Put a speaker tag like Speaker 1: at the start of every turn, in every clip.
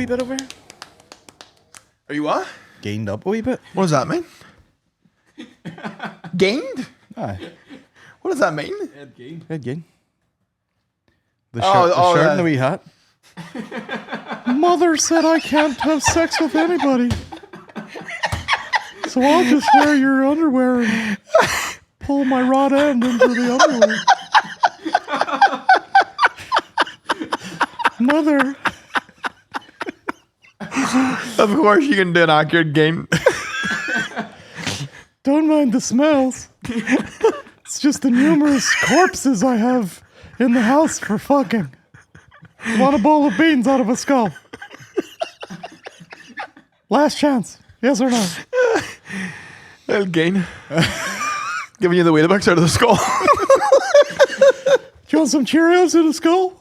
Speaker 1: wee bit over here.
Speaker 2: Are you what?
Speaker 1: Gained up a wee bit.
Speaker 2: What does that mean? Gained?
Speaker 1: Aye.
Speaker 2: What does that mean?
Speaker 1: Head gain. The
Speaker 2: Oh,
Speaker 1: shirt and the wee hat. Mother said I can't have sex with anybody. So I'll just wear your underwear and pull my rod end into the underwear. Mother.
Speaker 2: Of course you can do an accurate gain.
Speaker 1: Don't mind the smells. It's just the numerous corpses I have in the house for fucking. Want a bowl of beans out of a skull? Last chance. Yes or no?
Speaker 2: Little gain. Giving you the Weetabix out of the skull.
Speaker 1: Do you want some Cheerios in a skull?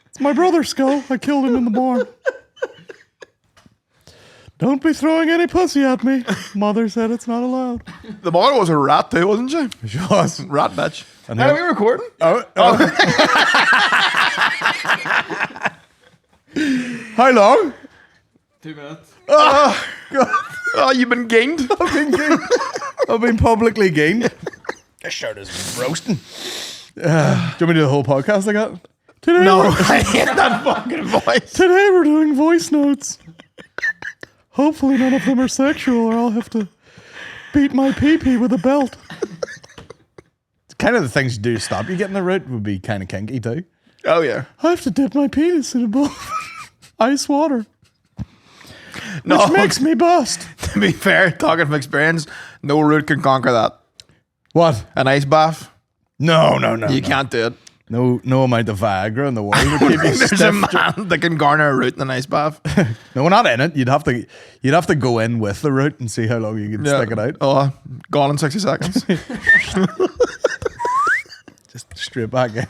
Speaker 1: It's my brother's skull. I killed him in the barn. Don't be throwing any pussy at me. Mother said it's not allowed.
Speaker 2: The mother was a rat too, wasn't she?
Speaker 1: She was.
Speaker 2: Rat bitch.
Speaker 1: And
Speaker 2: Are we recording?
Speaker 1: How long?
Speaker 3: 2 minutes.
Speaker 2: Oh, God. Oh, you've been gained.
Speaker 1: I've been publicly gained. This shirt is roasting. Do you want me to do the whole podcast like that? Today
Speaker 2: No, I hate that fucking voice.
Speaker 1: Today we're doing voice notes. Hopefully none of them are sexual or I'll have to beat my pee-pee with a belt. It's kind of the things you do to stop you getting the root would be kind of kinky too.
Speaker 2: Oh, yeah.
Speaker 1: I have to dip my penis in a bowl of ice water.
Speaker 2: No,
Speaker 1: Which makes me bust.
Speaker 2: To be fair, talking from experience, no root can conquer that.
Speaker 1: What?
Speaker 2: An ice bath?
Speaker 1: No.
Speaker 2: You can't do it.
Speaker 1: No amount of Viagra in the world would keep you
Speaker 2: There's a
Speaker 1: stiff.
Speaker 2: man that can garner a root in an ice bath.
Speaker 1: No, we're not in it. You'd have to go in with the root and see how long you can stick it out.
Speaker 2: Oh, gone in 60 seconds.
Speaker 1: Just straight back in.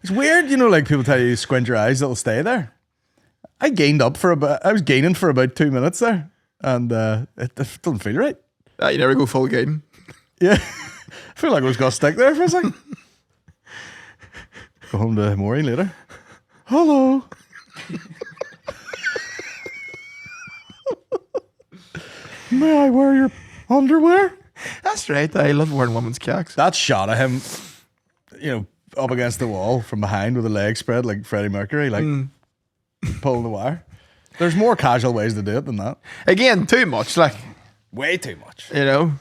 Speaker 1: It's weird, like people tell you squint your eyes, it'll stay there. I was gaining for about 2 minutes there, and it doesn't feel right.
Speaker 2: You never go full gain.
Speaker 1: Yeah, I feel like I was gonna stick there for a second. Go home to Maureen later. Hello. May I wear your underwear?
Speaker 2: That's right. I love wearing women's cocks.
Speaker 1: That shot of him, up against the wall from behind with a leg spread like Freddie Mercury, like pulling the wire. There's more casual ways to do it than that.
Speaker 2: Again, too much.
Speaker 1: Way too much.
Speaker 2: Anyway,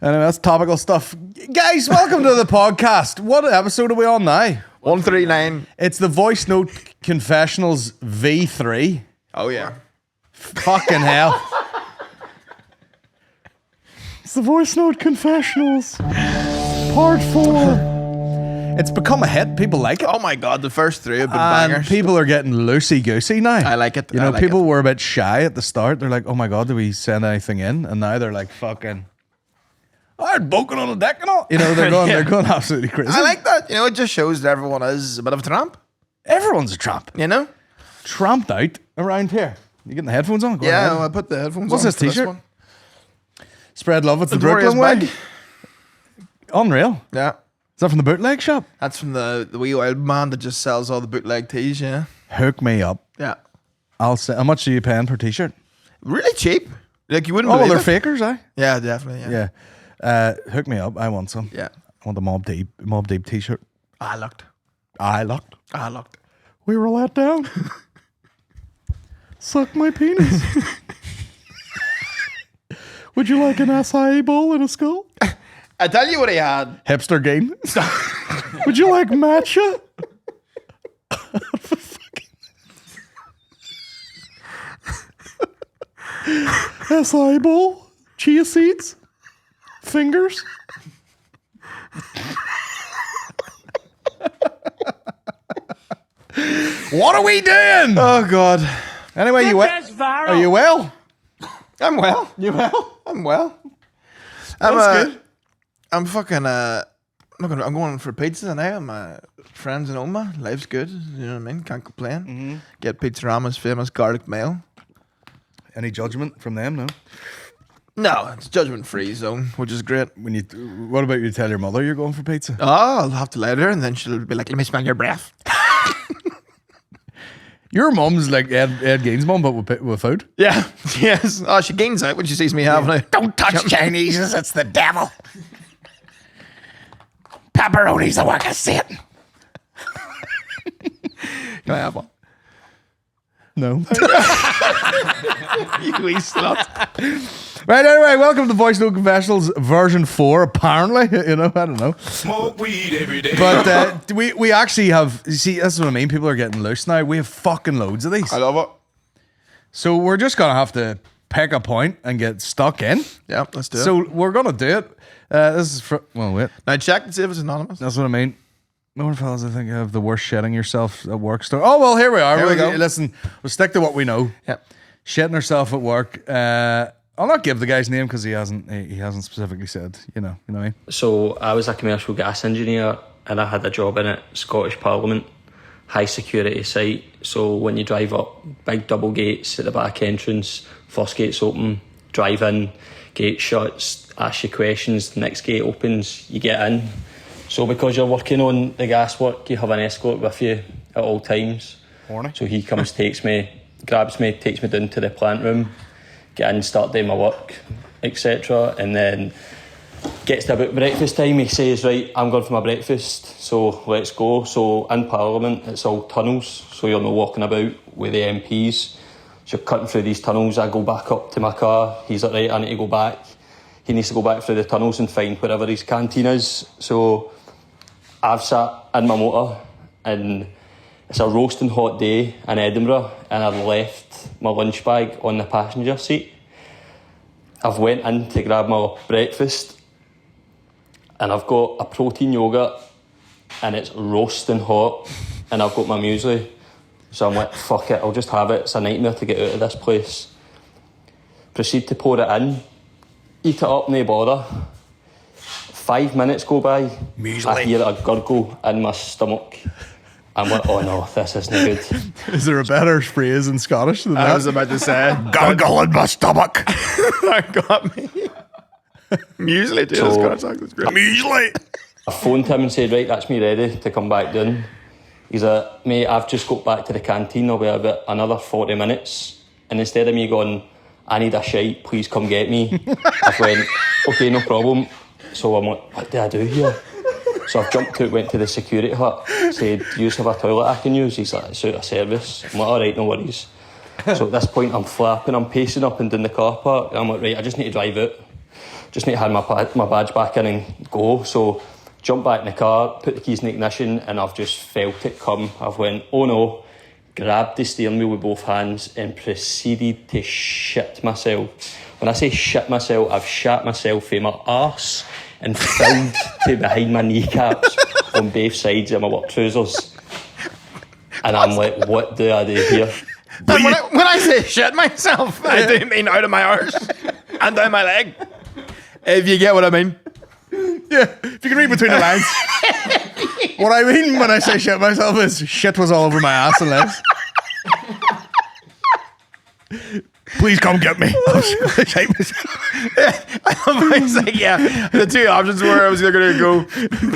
Speaker 1: that's topical stuff. Guys, welcome to the podcast. What episode are we on now?
Speaker 2: 139.
Speaker 1: It's the Voicenote Confessionals V3.
Speaker 2: Oh, yeah.
Speaker 1: Fucking hell. It's the Voicenote Confessionals Part 4. It's become a hit. People like it.
Speaker 2: Oh, my God. The first 3 have been
Speaker 1: And
Speaker 2: bangers.
Speaker 1: people are getting loosey-goosey now.
Speaker 2: I like it.
Speaker 1: People were a bit shy at the start. They're like, oh my God, do we send anything in? And now they're like, fucking, I'm boking on the deck and all. They're going, they're going absolutely crazy.
Speaker 2: I like that. It just shows that everyone is a bit of a tramp.
Speaker 1: Everyone's a tramp. Tramped out around here. You getting the headphones on? Go ahead.
Speaker 2: I put the headphones
Speaker 1: What's
Speaker 2: on.
Speaker 1: this t-shirt? Spread love with the
Speaker 2: Victoria's
Speaker 1: Brooklyn way.
Speaker 2: bag.
Speaker 1: Unreal.
Speaker 2: Yeah.
Speaker 1: Is that from the bootleg shop?
Speaker 2: That's from the wee old man that just sells all the bootleg tees, yeah.
Speaker 1: Hook me up.
Speaker 2: Yeah.
Speaker 1: I'll say. How much are you paying per t-shirt?
Speaker 2: Really cheap. You wouldn't
Speaker 1: Oh, well,
Speaker 2: believe
Speaker 1: they're
Speaker 2: it.
Speaker 1: fakers, eh?
Speaker 2: Yeah, definitely, yeah.
Speaker 1: Yeah. Hook me up. I want some.
Speaker 2: Yeah.
Speaker 1: I want the Mob Deep t-shirt.
Speaker 2: I looked.
Speaker 1: We were let down. Suck my penis. Would you like an acai bowl and a skull?
Speaker 2: I tell you what he had.
Speaker 1: Hipster game. Would you like matcha? Acai bowl, chia seeds, fingers. What are we doing?
Speaker 2: Oh, God.
Speaker 1: Anyway, are you well?
Speaker 2: I'm well.
Speaker 1: You well?
Speaker 2: I'm well.
Speaker 1: That's good.
Speaker 2: I'm fucking, I'm going for pizza now. I'm friends in Oma. Life's good. You know what I mean? Can't complain.
Speaker 1: Mm-hmm.
Speaker 2: Get Pizzarama's famous garlic mayo.
Speaker 1: Any judgment from them? No.
Speaker 2: No, it's judgment-free zone, which is great.
Speaker 1: What about you tell your mother you're going for pizza?
Speaker 2: Oh, I'll have to let her, and then she'll be like, let me smell your breath.
Speaker 1: Your mum's like Ed Gein's mum, but with food.
Speaker 2: Yeah, yes. Oh, she gains out when she sees me having it.
Speaker 3: Don't touch Chinese, it's the devil. Pepperoni's the work of Satan.
Speaker 2: Can I have one?
Speaker 1: No.
Speaker 2: You wee slut.
Speaker 1: Right, anyway, welcome to Voicenote Confessionals version 4, apparently. You know, I don't know.
Speaker 3: Smoke weed every day.
Speaker 1: But we actually have, you see, that's what I mean. People are getting loose now. We have fucking loads of these.
Speaker 2: I love it.
Speaker 1: So we're just going to have to pick a point and get stuck in.
Speaker 2: Yeah, let's do it.
Speaker 1: So we're going to do it. This is for, well, wait.
Speaker 2: Now check to see if it's anonymous.
Speaker 1: That's what I mean. More fellas, I think, have the worst shitting yourself at work story. Oh, well, here we are.
Speaker 2: Here we go.
Speaker 1: Listen, we'll stick to what we know.
Speaker 2: Yep.
Speaker 1: Shitting herself at work. I'll not give the guy's name because he hasn't specifically said, you know what I mean?
Speaker 4: So I was a commercial gas engineer and I had a job in it, Scottish Parliament, high security site. So when you drive up, big double gates at the back entrance, first gate's open, drive in, gate shuts, ask you questions, the next gate opens, you get in. So because you're working on the gas work, you have an escort with you at all times.
Speaker 1: Horny.
Speaker 4: So he comes, grabs me, takes me down to the plant room, get in, start doing my work, etc. And then gets to about breakfast time, he says, right, I'm going for my breakfast, so let's go. So in Parliament, it's all tunnels, so you're not walking about with the MPs. So you're cutting through these tunnels, I go back up to my car, he's like, right, I need to go back. He needs to go back through the tunnels and find wherever his canteen is. So I've sat in my motor and it's a roasting hot day in Edinburgh and I've left my lunch bag on the passenger seat. I've went in to grab my breakfast and I've got a protein yoghurt and it's roasting hot and I've got my muesli. So I'm like, fuck it, I'll just have it. It's a nightmare to get out of this place. Proceed to pour it in, eat it up, no bother. 5 minutes go by,
Speaker 3: Muesli.
Speaker 4: I hear a gurgle in my stomach. I'm like, oh no, this isn't good.
Speaker 1: Is there a better phrase in Scottish than that?
Speaker 2: I was about to say.
Speaker 3: Gargle in my stomach.
Speaker 2: That got me. Muesli, too.
Speaker 4: So-
Speaker 2: That's Scottish accent's great.
Speaker 3: Usually.
Speaker 4: I phoned him and said, right, that's me ready to come back down. He's like, mate, I've just got back to the canteen, I'll be about another 40 minutes. And instead of me going, I need a shite, please come get me, I went, okay, no problem. So I'm like, what do I do here? So I've jumped out, went to the security hut, said, do you have a toilet I can use? He's like, it's out of service. I'm like, all right, no worries. So at this point, I'm flapping, I'm pacing up and down the car park. I'm like, right, I just need to drive out. Just need to hand my badge back in and go. So jump back in the car, put the keys in the ignition, and I've just felt it come. I've went, oh no, grabbed the steering wheel with both hands and proceeded to shit myself. When I say shit myself, I've shat myself from my arse and filled to behind my kneecaps on both sides of my work trousers. And I'm like, what do I do here?
Speaker 2: And when I say shit myself, I do mean out of my arse and down my leg. If you get what I mean.
Speaker 1: Yeah, if you can read between the lines. What I mean when I say shit myself is shit was all over my ass and legs. Please come get me. Shite myself.
Speaker 2: I was like, yeah, the two options were I was going to go,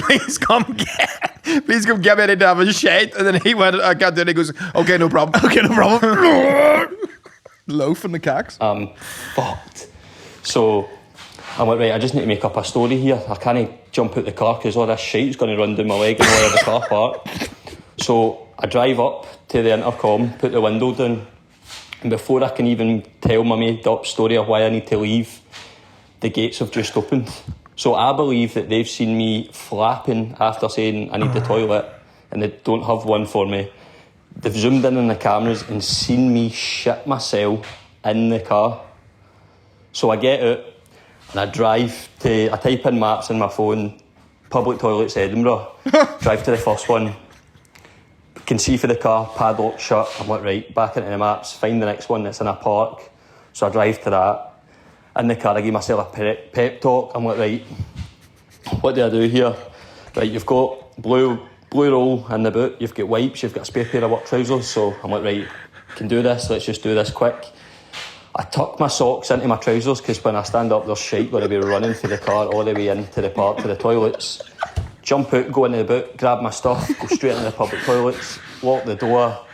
Speaker 2: please come get me, I need to have a shite. And then he went, I can't do it. He goes, okay, no problem.
Speaker 1: Okay, no problem. Loaf in the cacks.
Speaker 4: Fucked. So I'm like, right, I just need to make up a story here. I can't jump out the car because all this shite's going to run down my leg and all over the car park. So I drive up to the intercom, put the window down, and before I can even tell my made up story of why I need to leave, the gates have just opened. So I believe that they've seen me flapping after saying I need the toilet and they don't have one for me. They've zoomed in on the cameras and seen me shit myself in the car. So I get out and I type in maps in my phone, public toilets Edinburgh, drive to the first one, can see for the car, padlock shut. I'm like, right, back into the maps, find the next one that's in a park. So I drive to that. In the car, I give myself a pep talk. I'm like, right, what do I do here? Right, you've got blue roll in the boot, you've got wipes, you've got a spare pair of work trousers. So I'm like, right, can do this, let's just do this quick. I tuck my socks into my trousers because when I stand up, there's shite going to be running through the car all the way into the park to the toilets. Jump out, go into the boot, grab my stuff, go straight into the public toilets, lock the door,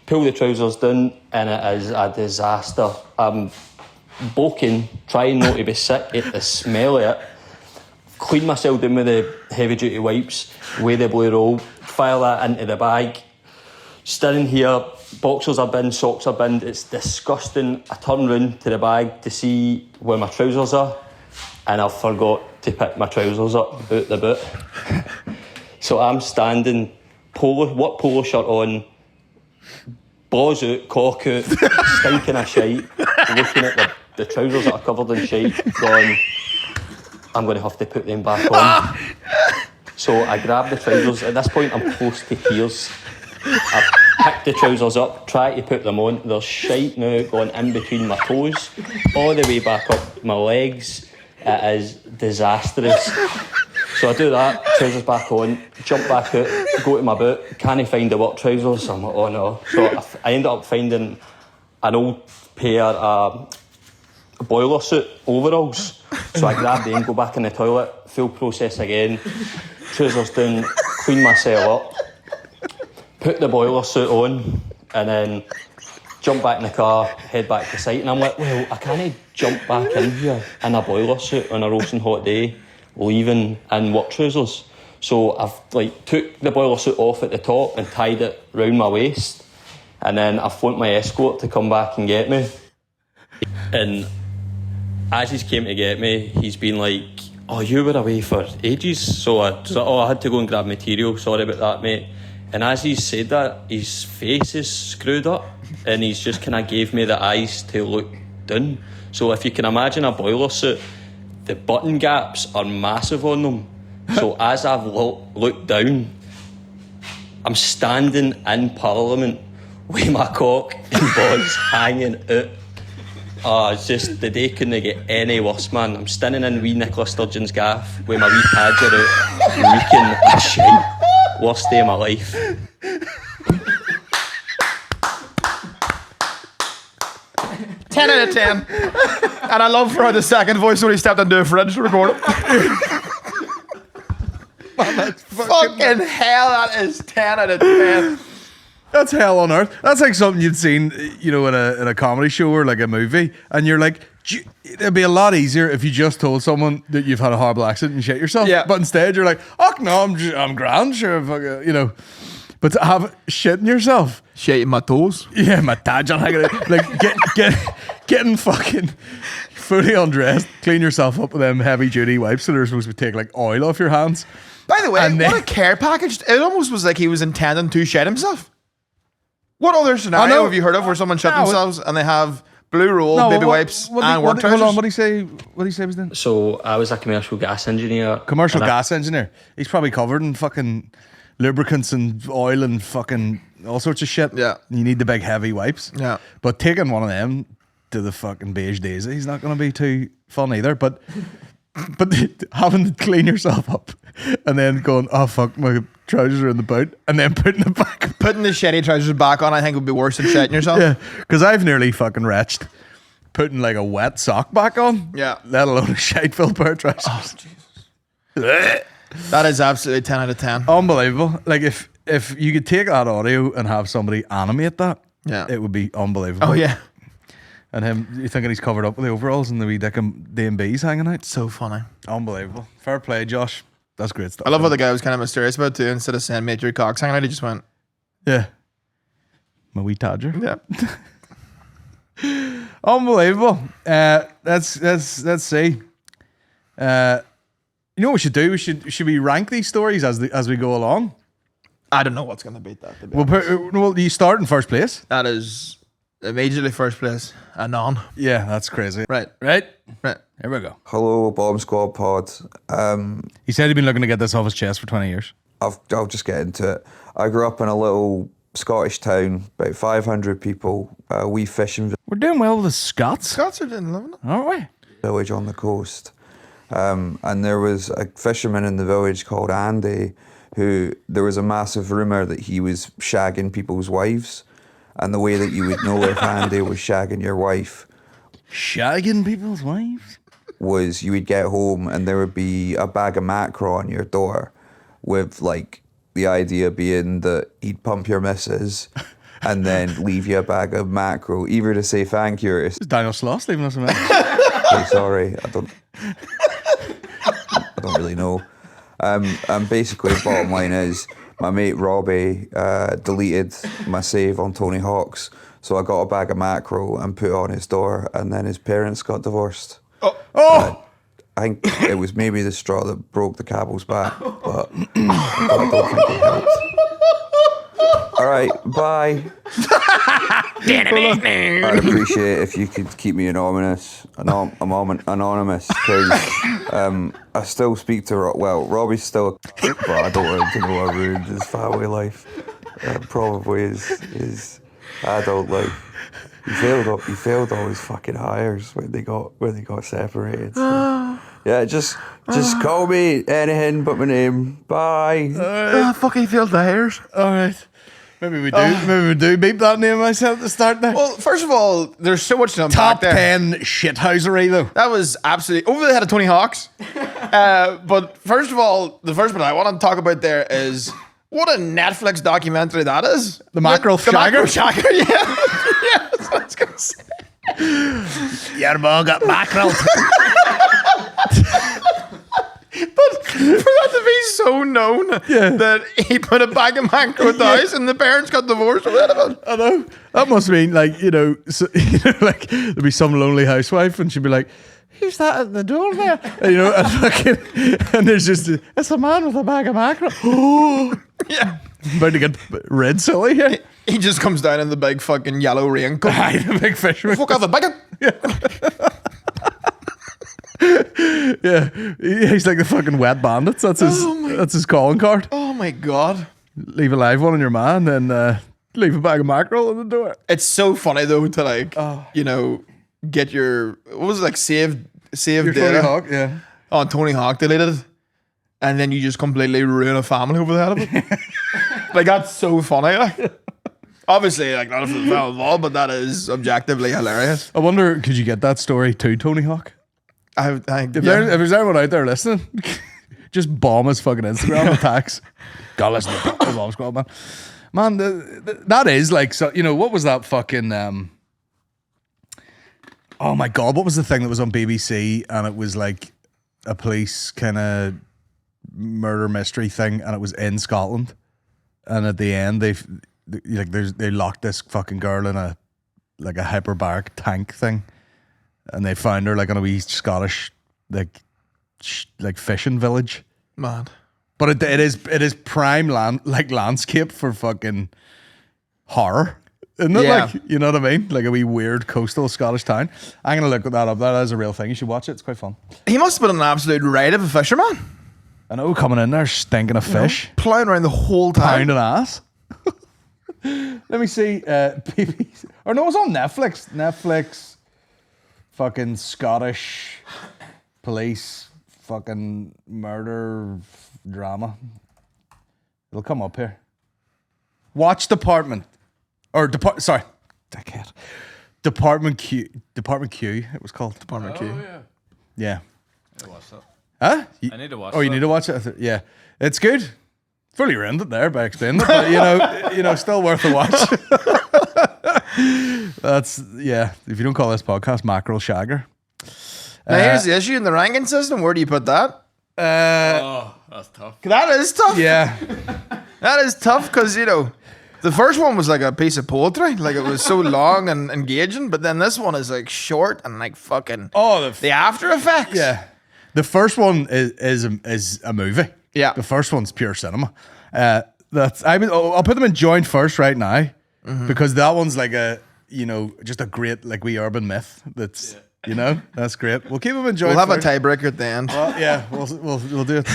Speaker 4: pull the trousers down, and it is a disaster. I'm boking, trying not to be sick at the smell of it. Clean myself down with the heavy duty wipes, weigh the blue roll, file that into the bag. Standing here, boxers are binned, socks are binned. It's disgusting. I turn round to the bag to see where my trousers are, and I forgot to pick my trousers up out the boot. So I'm standing, polo shirt on, balls out, cock out, stinking of shite, looking at the trousers that are covered in shite, going, I'm going to have to put them back on. So I grab the trousers. At this point, I'm close to tears. I pick the trousers up, try to put them on. There's shite now going in between my toes, all the way back up my legs. It is disastrous. So I do that, trousers back on, jump back out, go to my boot, can't find the work trousers. I'm like, oh no. So I ended up finding an old pair of boiler suit overalls. So I grab them, go back in the toilet, full process again, trousers down, clean myself up, put the boiler suit on, and then jump back in the car, head back to site. And I'm like, well, I can't jump back in here in a boiler suit on a roasting hot day, leaving in work trousers. So I've took the boiler suit off at the top and tied it round my waist, and then I phoned my escort to come back and get me. And as he's came to get me, he's been like, oh, you were away for ages. So I had to go and grab material, sorry about that, mate. And as he said that, his face is screwed up, and he's just kind of gave me the eyes to look down. So if you can imagine a boiler suit, the button gaps are massive on them. So as I've looked down, I'm standing in Parliament with my cock and balls hanging out. Oh, it's just, the day couldn't get any worse, man. I'm standing in wee Nicola Sturgeon's gaff with my wee padger out, reeking of shite. Worst day of my life.
Speaker 2: 10 out of 10. And I love for the second voice when he stepped into a fridge to record it.
Speaker 1: Man, that's
Speaker 2: Fucking hell, that is 10 out of 10.
Speaker 1: That's hell on earth. That's like something you'd seen, you know, in a comedy show or like a movie, and you're like, it'd be a lot easier if you just told someone that you've had a horrible accident and shit yourself.
Speaker 2: Yeah.
Speaker 1: But instead, you're like, oh no, I'm grand, sure, fuck, you know. But to have shit in yourself,
Speaker 2: Shit in my toes.
Speaker 1: yeah, my dad's hanging out, like getting fucking fully undressed, clean yourself up with them heavy duty wipes that are supposed to take like oil off your hands.
Speaker 2: By the way,
Speaker 1: And
Speaker 2: what
Speaker 1: then-
Speaker 2: a care package. It almost was like he was intending to shit himself. What other scenario have you heard of where someone shit themselves and they have blue roll, baby wipes, and work trousers?
Speaker 1: Hold on, what did he say was then?
Speaker 4: So I was a commercial gas engineer.
Speaker 1: Commercial
Speaker 4: and
Speaker 1: gas engineer. He's probably covered in fucking lubricants and oil and fucking all sorts of shit.
Speaker 2: Yeah.
Speaker 1: You need the big heavy wipes.
Speaker 2: Yeah.
Speaker 1: But taking one of them to the fucking beige daisy, he's not going to be too fun either. But having to clean yourself up and then going, oh fuck, my trousers are in the boot, and then putting it back.
Speaker 2: Putting the shitty trousers back on, I think, would be worse than shitting yourself.
Speaker 1: Yeah. Because I've nearly fucking retched putting like a wet sock back on.
Speaker 2: Yeah.
Speaker 1: Let alone a shite-filled pair of trousers.
Speaker 2: Oh, Jesus. That is absolutely 10 out of 10.
Speaker 1: Unbelievable. Like if you could take that audio and have somebody animate that,
Speaker 2: Yeah.
Speaker 1: it would be unbelievable.
Speaker 2: Oh, yeah.
Speaker 1: And him, you thinking he's covered up with the overalls and the wee dick and D&B's hanging out?
Speaker 2: So funny.
Speaker 1: Unbelievable. Fair play, Josh. That's great stuff.
Speaker 2: I love how the guy was kind of mysterious about it too. Instead of saying Major Cox hanging out, he just went,
Speaker 1: Yeah. My wee Tadger.
Speaker 2: yeah.
Speaker 1: Unbelievable. Let's see. You know what we should do? Should we rank these stories as we go along?
Speaker 2: I don't know what's going to beat that. To be
Speaker 1: Well, you start in first place.
Speaker 2: That is immediately first place. A non.
Speaker 1: Yeah, that's crazy.
Speaker 2: Right.
Speaker 1: Right?
Speaker 2: Right.
Speaker 1: Here we go.
Speaker 5: Hello, Bomb Squad Pod.
Speaker 1: He said he'd been looking to get this off his chest for 20 years.
Speaker 5: I'll just get into it. I grew up in a little Scottish town, about 500 people, a wee fishing
Speaker 1: We're doing well with the Scots,
Speaker 2: Scots are doing loving it.
Speaker 1: aren't we?
Speaker 5: village on the coast. And there was a fisherman in the village called Andy, who there was a massive rumour that he was shagging people's wives. And the way that you would know if Andy was shagging your wife
Speaker 1: Shagging people's wives?
Speaker 5: was you would get home and there would be a bag of mackerel on your door with like the idea being that he'd pump your missus and then leave you a bag of mackerel, either to say thank you or to
Speaker 1: It's Daniel Sloss leaving us a message.
Speaker 5: say sorry. I don't really know. And basically, bottom line is, my mate Robbie deleted my save on Tony Hawk's, so I got a bag of mackerel and put it on his door, and then his parents got divorced.
Speaker 1: Oh!
Speaker 5: I think it was maybe the straw that broke the camel's back, but I don't think it helped. All right, bye. I'd appreciate if you could keep me anonymous, because I still speak to Robbie's still, but I don't want him to know I ruined his family life. Probably his adult life. He failed all his fucking hires when they got separated. So, yeah, just call me anything but my name. Bye.
Speaker 2: Fuck, he failed the hires.
Speaker 1: All right. Maybe we do beep that name myself at the start there.
Speaker 2: Well, first of all, there's so much to unpack
Speaker 1: Top
Speaker 2: there.
Speaker 1: 10 shithousery, though.
Speaker 2: That was absolutely over the head of Tony Hawk's. But first of all, the first one I want to talk about there is what a Netflix documentary that is.
Speaker 1: The Mackerel
Speaker 2: The
Speaker 1: Shagger?
Speaker 2: Mackerel Shagger, yeah. Yeah, that's what I was going to say.
Speaker 1: Your mom got mackerel.
Speaker 2: But for that to be so known that he put a bag of mackerel at the house and the parents got divorced or whatever.
Speaker 1: I know. That must mean, like, like there'd be some lonely housewife and she'd be like, who's that at the door there? And there's just, it's a man with a bag of mackerel. Oh,
Speaker 2: Yeah.
Speaker 1: about to get red silly here.
Speaker 2: He just comes down in the big fucking yellow raincoat.
Speaker 1: Aye, the big fisherman.
Speaker 2: Fuck off the bag.
Speaker 1: Yeah, he's like the fucking wet bandits. That's his calling card.
Speaker 2: Oh my God.
Speaker 1: Leave a live one on your man, then leave a bag of mackerel on the door.
Speaker 2: It's so funny though to get your, what was it, like save
Speaker 1: Your
Speaker 2: data
Speaker 1: Tony Hawk, yeah.
Speaker 2: on Tony Hawk deleted, and then you just completely ruin a family over the head of it. Like, that's so funny. Like. Obviously, like, not if it's well involved, but that is objectively hilarious.
Speaker 1: I wonder, could you get that story to Tony Hawk?
Speaker 2: If
Speaker 1: If there's anyone out there listening, just bomb his fucking Instagram attacks. God, listen to the bomb squad, man. Man, that is like, so, what was that fucking, oh my God, what was the thing that was on BBC and it was like a police kind of murder mystery thing and it was in Scotland, and at the end they locked this fucking girl in a hyperbaric tank thing, and they found her like on a wee Scottish like fishing village.
Speaker 2: Man.
Speaker 1: But it is prime landscape for fucking horror, isn't it?
Speaker 2: Yeah.
Speaker 1: Like, you know what I mean? Like a wee weird coastal Scottish town. I'm gonna look that up. That is a real thing. You should watch it. It's quite fun.
Speaker 2: He must have been an absolute ride of a fisherman.
Speaker 1: I know, coming in there stinking of fish,
Speaker 2: Plowing around the whole time.
Speaker 1: pounding ass. Let me see. BBC, or no, it was on Netflix. Netflix, fucking Scottish police, fucking murder drama. It'll come up here. Watch Department, or sorry, dickhead. Department Q. It was called Department Q. Yeah.
Speaker 6: I need to watch that.
Speaker 1: Huh?
Speaker 6: I need to watch
Speaker 1: Oh, you
Speaker 6: that.
Speaker 1: need to watch it. Yeah, it's good. Fully ruined it there by explaining it, but still worth a watch. That's If you don't call this podcast Mackerel Shagger,
Speaker 2: Now, here's the issue in the ranking system. Where do you put that?
Speaker 6: Oh, that's tough.
Speaker 2: That is tough.
Speaker 1: yeah,
Speaker 2: That is tough because, the first one was like a piece of poetry. Like, it was so long and engaging, but then this one is like short and like fucking the after effects.
Speaker 1: yeah. The first one is a movie.
Speaker 2: Yeah.
Speaker 1: The first one's pure cinema. I'll put them in joint first right now, because that one's like just a great like wee urban myth. That's that's great. We'll keep them in joint.
Speaker 2: We'll have
Speaker 1: first.
Speaker 2: a tiebreaker at the end.
Speaker 1: Well, yeah, we'll do it.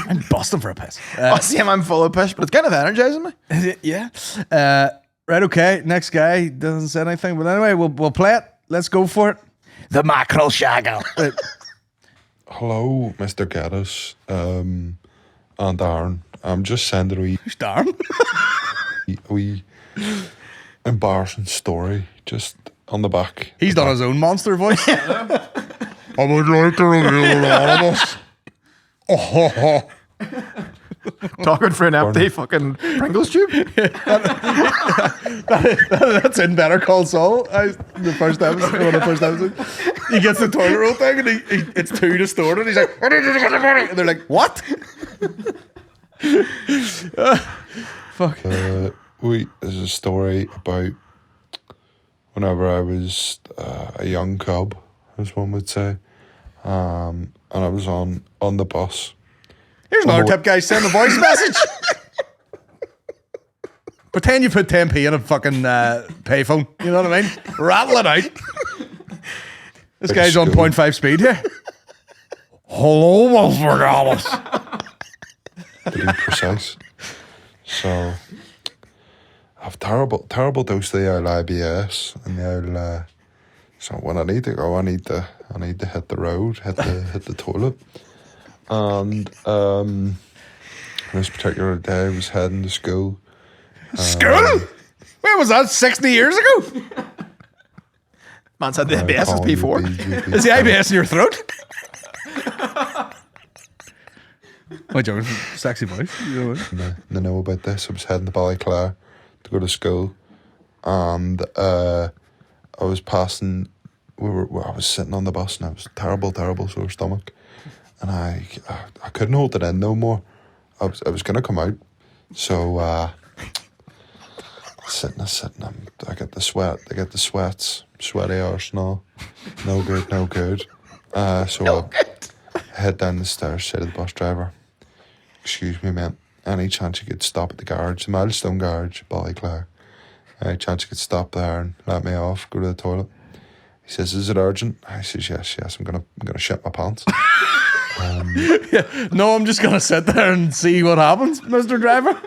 Speaker 1: I'm busting for a piss.
Speaker 2: Same, I'm full of piss, but it's kind of energizing me.
Speaker 1: Yeah. Right. Okay. Next guy doesn't say anything, but anyway, we'll play it. Let's go for it. The Mackerel Shagger.
Speaker 7: Hello, Mr. Geddis, and Darren. I'm just sending a
Speaker 1: Who's Darren?
Speaker 7: wee embarrassing story just on the back.
Speaker 1: He's done his own monster voice.
Speaker 7: I would like to reveal anonymous.
Speaker 2: Talking for an empty fucking Pringles tube.
Speaker 1: That's in Better Call Saul. The first episode, one of the first episodes. He gets the toilet roll thing and it's too distorted. He's like, and they're like, what? Fuck.
Speaker 7: There's a story about whenever I was a young cub, as one would say, and I was on the bus.
Speaker 1: Here's another tip, guys. Send a voice message. Pretend you put 10p in a fucking payphone. You know what I mean? Rattle it out. This guy's on 0.5 speed here. Hello, Mr. Gillis.
Speaker 7: To be precise. So I have terrible dose of the old IBS and the old. So when I need to go, I need to hit the road, hit the toilet. And this particular day, I was heading to school.
Speaker 1: School? Where was that? 60 years ago?
Speaker 2: Man said the IBS is P4.
Speaker 1: Is the IBS in your throat? My joke, sexy voice. You know what?
Speaker 7: They know about this. I was heading to Ballyclare to go to school, and I was passing. I was sitting on the bus, and I was terrible sore stomach, and I couldn't hold it in no more. I was gonna come out, so sitting. I get the sweat. I get the sweats, sweaty arse and all. No good. So I head down the stairs, say to the bus driver, "Excuse me, mate, any chance you could stop at the garage, the Milestone Garage, Ballyclare? Any chance you could stop there and let me off, go to the toilet?" He says, "Is it urgent?" I says, yes, I'm gonna shit my pants.
Speaker 1: No, I'm just gonna sit there and see what happens, Mr. Driver.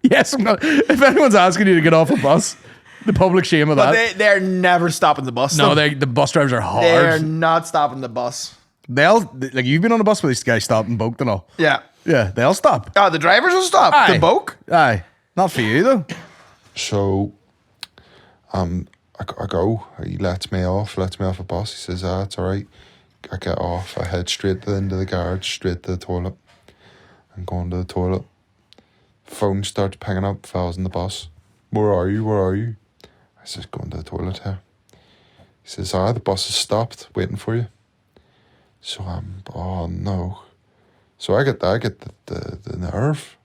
Speaker 1: Yes, I'm gonna. If anyone's asking you to get off a bus, the public shame of
Speaker 2: But
Speaker 1: that.
Speaker 2: they're never stopping the bus.
Speaker 1: No,
Speaker 2: though.
Speaker 1: the bus drivers are hard.
Speaker 2: They're not stopping the bus.
Speaker 1: They'll like you've been on a bus where these guys stop and boke and all.
Speaker 2: Yeah.
Speaker 1: Yeah, they'll stop.
Speaker 2: Oh, the drivers will stop.
Speaker 1: Aye.
Speaker 2: The boke?
Speaker 1: Aye, not for you though.
Speaker 7: So, I go. He lets me off a bus. He says, it's all right. I get off. I head straight to the end of the garage, straight to the toilet. I'm going to the toilet. Phone starts pinging up. Fellas in the bus. Where are you? I says, going to the toilet here. He says, the bus has stopped, waiting for you. So oh no. So I get the nerve.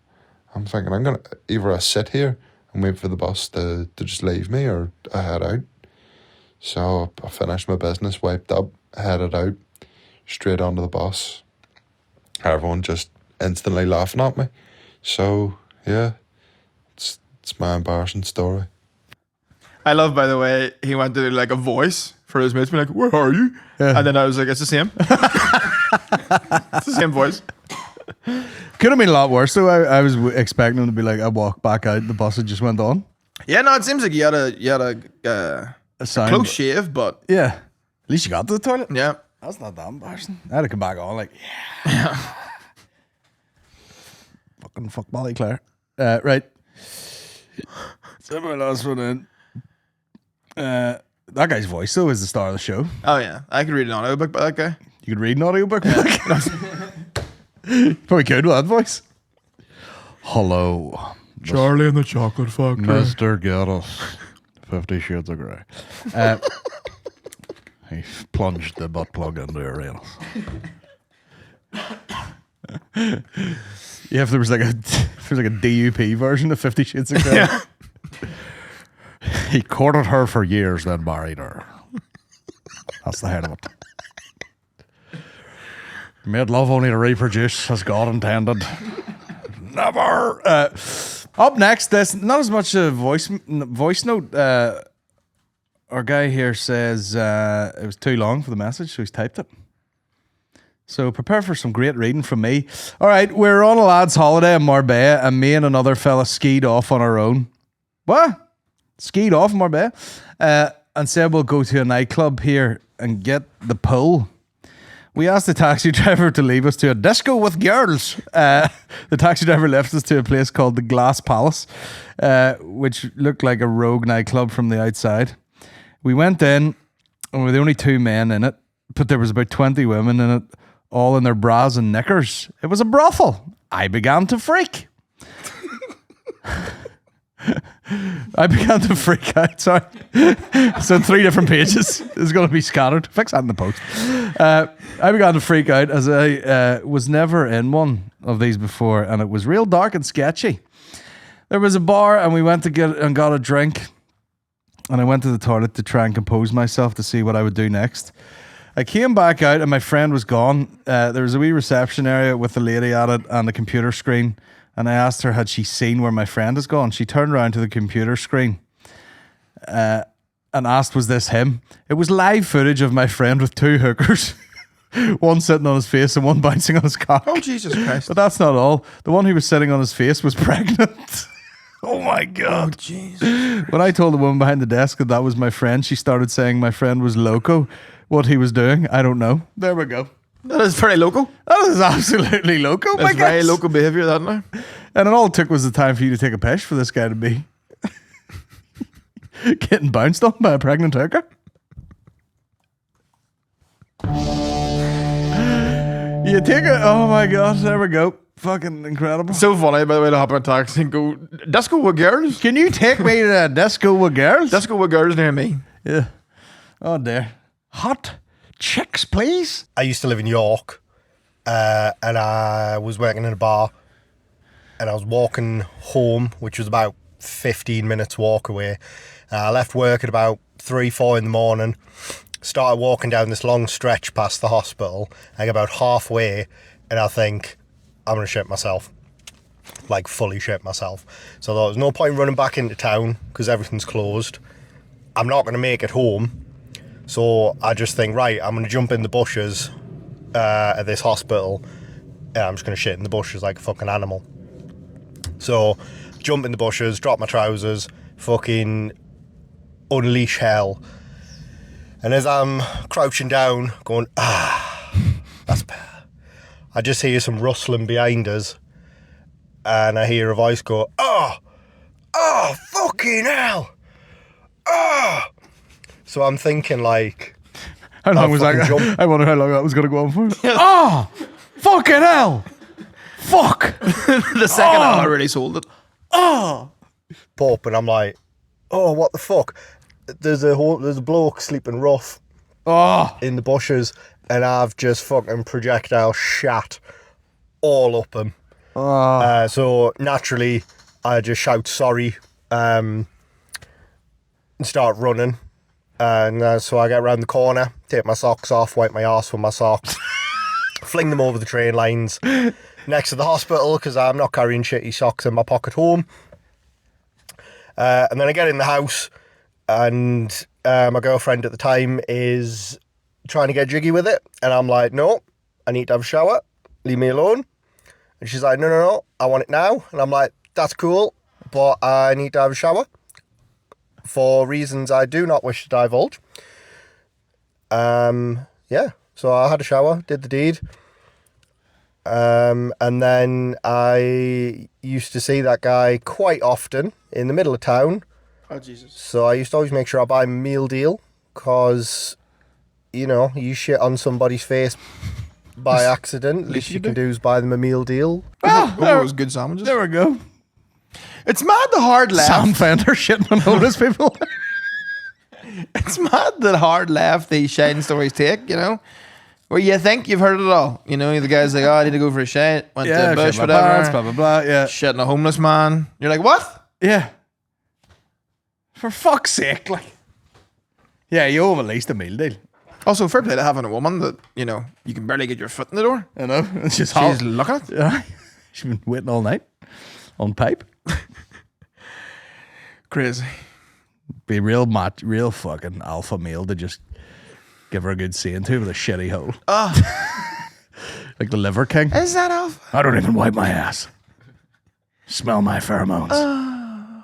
Speaker 7: I'm thinking I'm gonna either sit here and wait for the bus to just leave me, or I head out. So I finished my business, wiped up, headed out, straight onto the bus. Everyone just instantly laughing at me. So yeah, it's my embarrassing story.
Speaker 2: I love, by the way, he went to do like a voice for his mates, be like, "Where are you?"
Speaker 1: Yeah.
Speaker 2: And then I was like, "It's the same." It's the same voice.
Speaker 1: Could have been a lot worse though. I was expecting him to be like, I walked back out, the bus had just went on.
Speaker 2: Yeah, no, it seems like you had a
Speaker 1: Sound,
Speaker 2: close shave, but
Speaker 1: yeah. At least you got to the toilet.
Speaker 2: yeah.
Speaker 1: That's not that embarrassing. I had to come back on like, yeah. Fuck Ballyclare. Right. So my last one in. That guy's voice though is the star of the show.
Speaker 2: Oh yeah, I could read an audiobook by that guy.
Speaker 1: You could read an audiobook. Probably could with that voice. Hello,
Speaker 2: Charlie and the Chocolate Factory.
Speaker 1: Mr. Geddis. 50 Shades of Grey. He plunged the butt plug into your anus. Yeah, if there was like a DUP version of 50 Shades of Grey.
Speaker 2: Yeah.
Speaker 1: He courted her for years, then married her. That's the head of it. Made love only to reproduce as God intended. Never. Up next, this not as much a voice note. Our guy here says it was too long for the message, so he's typed it. So prepare for some great reading from me. All right, we're on a lad's holiday in Marbella, and me and another fella skied off on our own. What? Skied off in Marbella? And said we'll go to a nightclub here and get the pull. We asked the taxi driver to leave us to a disco with girls. The taxi driver left us to a place called the Glass Palace, which looked like a rogue nightclub from the outside. We went in, and we were the only two men in it, but there was about 20 women in it, all in their bras and knickers. It was a brothel. I began to freak. I began to freak out. Sorry. So 3 different pages is going to be scattered. Fix that in the post. I began to freak out as I was never in one of these before, and it was real dark and sketchy. There was a bar, and we went to got a drink, and I went to the toilet to try and compose myself to see what I would do next. I came back out, and my friend was gone. There was a wee reception area with a lady at it and a computer screen. And I asked her, had she seen where my friend has gone? She turned around to the computer screen and asked, was this him? It was live footage of my friend with 2 hookers, one sitting on his face and one bouncing on his cock.
Speaker 2: Oh, Jesus Christ.
Speaker 1: But that's not all. The one who was sitting on his face was pregnant. Oh, my God.
Speaker 2: Oh, jeez.
Speaker 1: When I told the woman behind the desk that was my friend, she started saying my friend was loco. What he was doing, I don't know. There we go.
Speaker 2: That is very local.
Speaker 1: That is absolutely loco.
Speaker 2: That's very local behaviour, that now.
Speaker 1: And all it took was the time for you to take a piss for this guy to be getting bounced on by a pregnant hooker. You take it. Oh my God, there we go. Fucking incredible.
Speaker 2: So funny, by the way, to hop in a taxi and go, disco with girls?
Speaker 1: Can you take me to a disco with girls?
Speaker 2: Disco with girls near me.
Speaker 1: Yeah. Oh dear. Hot chicks, please.
Speaker 8: I used to live in York, and I was working in a bar, and I was walking home, which was about 15 minutes walk away. I left work at about 3-4 in the morning, started walking down this long stretch past the hospital. I get about halfway, and I think, I'm going to shit myself. Like, fully shit myself. So there was no point running back into town, because everything's closed. I'm not going to make it home. So I just think, right, I'm going to jump in the bushes at this hospital. And I'm just going to shit in the bushes like a fucking animal. So jump in the bushes, drop my trousers, fucking unleash hell. And as I'm crouching down, going, that's better, I just hear some rustling behind us. And I hear a voice go, oh, fucking hell. So I'm thinking, like,
Speaker 1: how long was that? I wonder how long that was going to go on for. Oh, fucking hell. Fuck.
Speaker 2: The second I already sold it.
Speaker 8: Pop, and I'm like, oh, what the fuck? There's a bloke sleeping rough in the bushes, and I've just fucking projectile shat all up him. So naturally, I just shout sorry and start running. And so I get around the corner, take my socks off, wipe my arse with my socks, fling them over the train lines next to the hospital because I'm not carrying shitty socks in my pocket home. And then I get in the house, and my girlfriend at the time is trying to get jiggy with it. And I'm like, no, I need to have a shower. Leave me alone. And she's like, no, I want it now. And I'm like, that's cool, but I need to have a shower. For reasons I do not wish to divulge. Yeah, so I had a shower, did the deed. And then I used to see that guy quite often in the middle of town.
Speaker 2: Oh, Jesus.
Speaker 8: So I used to always make sure I buy a meal deal, because, you know, you shit on somebody's face by accident. Least you can do is buy them a meal deal.
Speaker 2: Well, there was good sandwiches.
Speaker 1: There we go.
Speaker 2: It's mad the hard left.
Speaker 1: Sam Fender shitting on homeless people.
Speaker 2: It's mad the hard left these shine stories take, you know? Where you think you've heard it all. You know, the guy's like, oh, I need to go for a shit. Went to the bush, whatever.
Speaker 1: Pants, blah, blah, blah. Yeah.
Speaker 2: Shitting a homeless man. You're like, what?
Speaker 1: Yeah. For fuck's sake, like. Yeah, you owe him at least a meal deal.
Speaker 2: Also, fair play to having a woman that, you know, you can barely get your foot in the door.
Speaker 1: I know. It's just
Speaker 2: She's looking at it.
Speaker 1: Yeah. She's been waiting all night on pipe.
Speaker 2: Crazy.
Speaker 1: Be real fucking alpha male to just give her a good seeing to with a shitty hole. Like the Liver King.
Speaker 2: Is that alpha?
Speaker 1: I don't even wipe my ass. Smell my pheromones. Oh,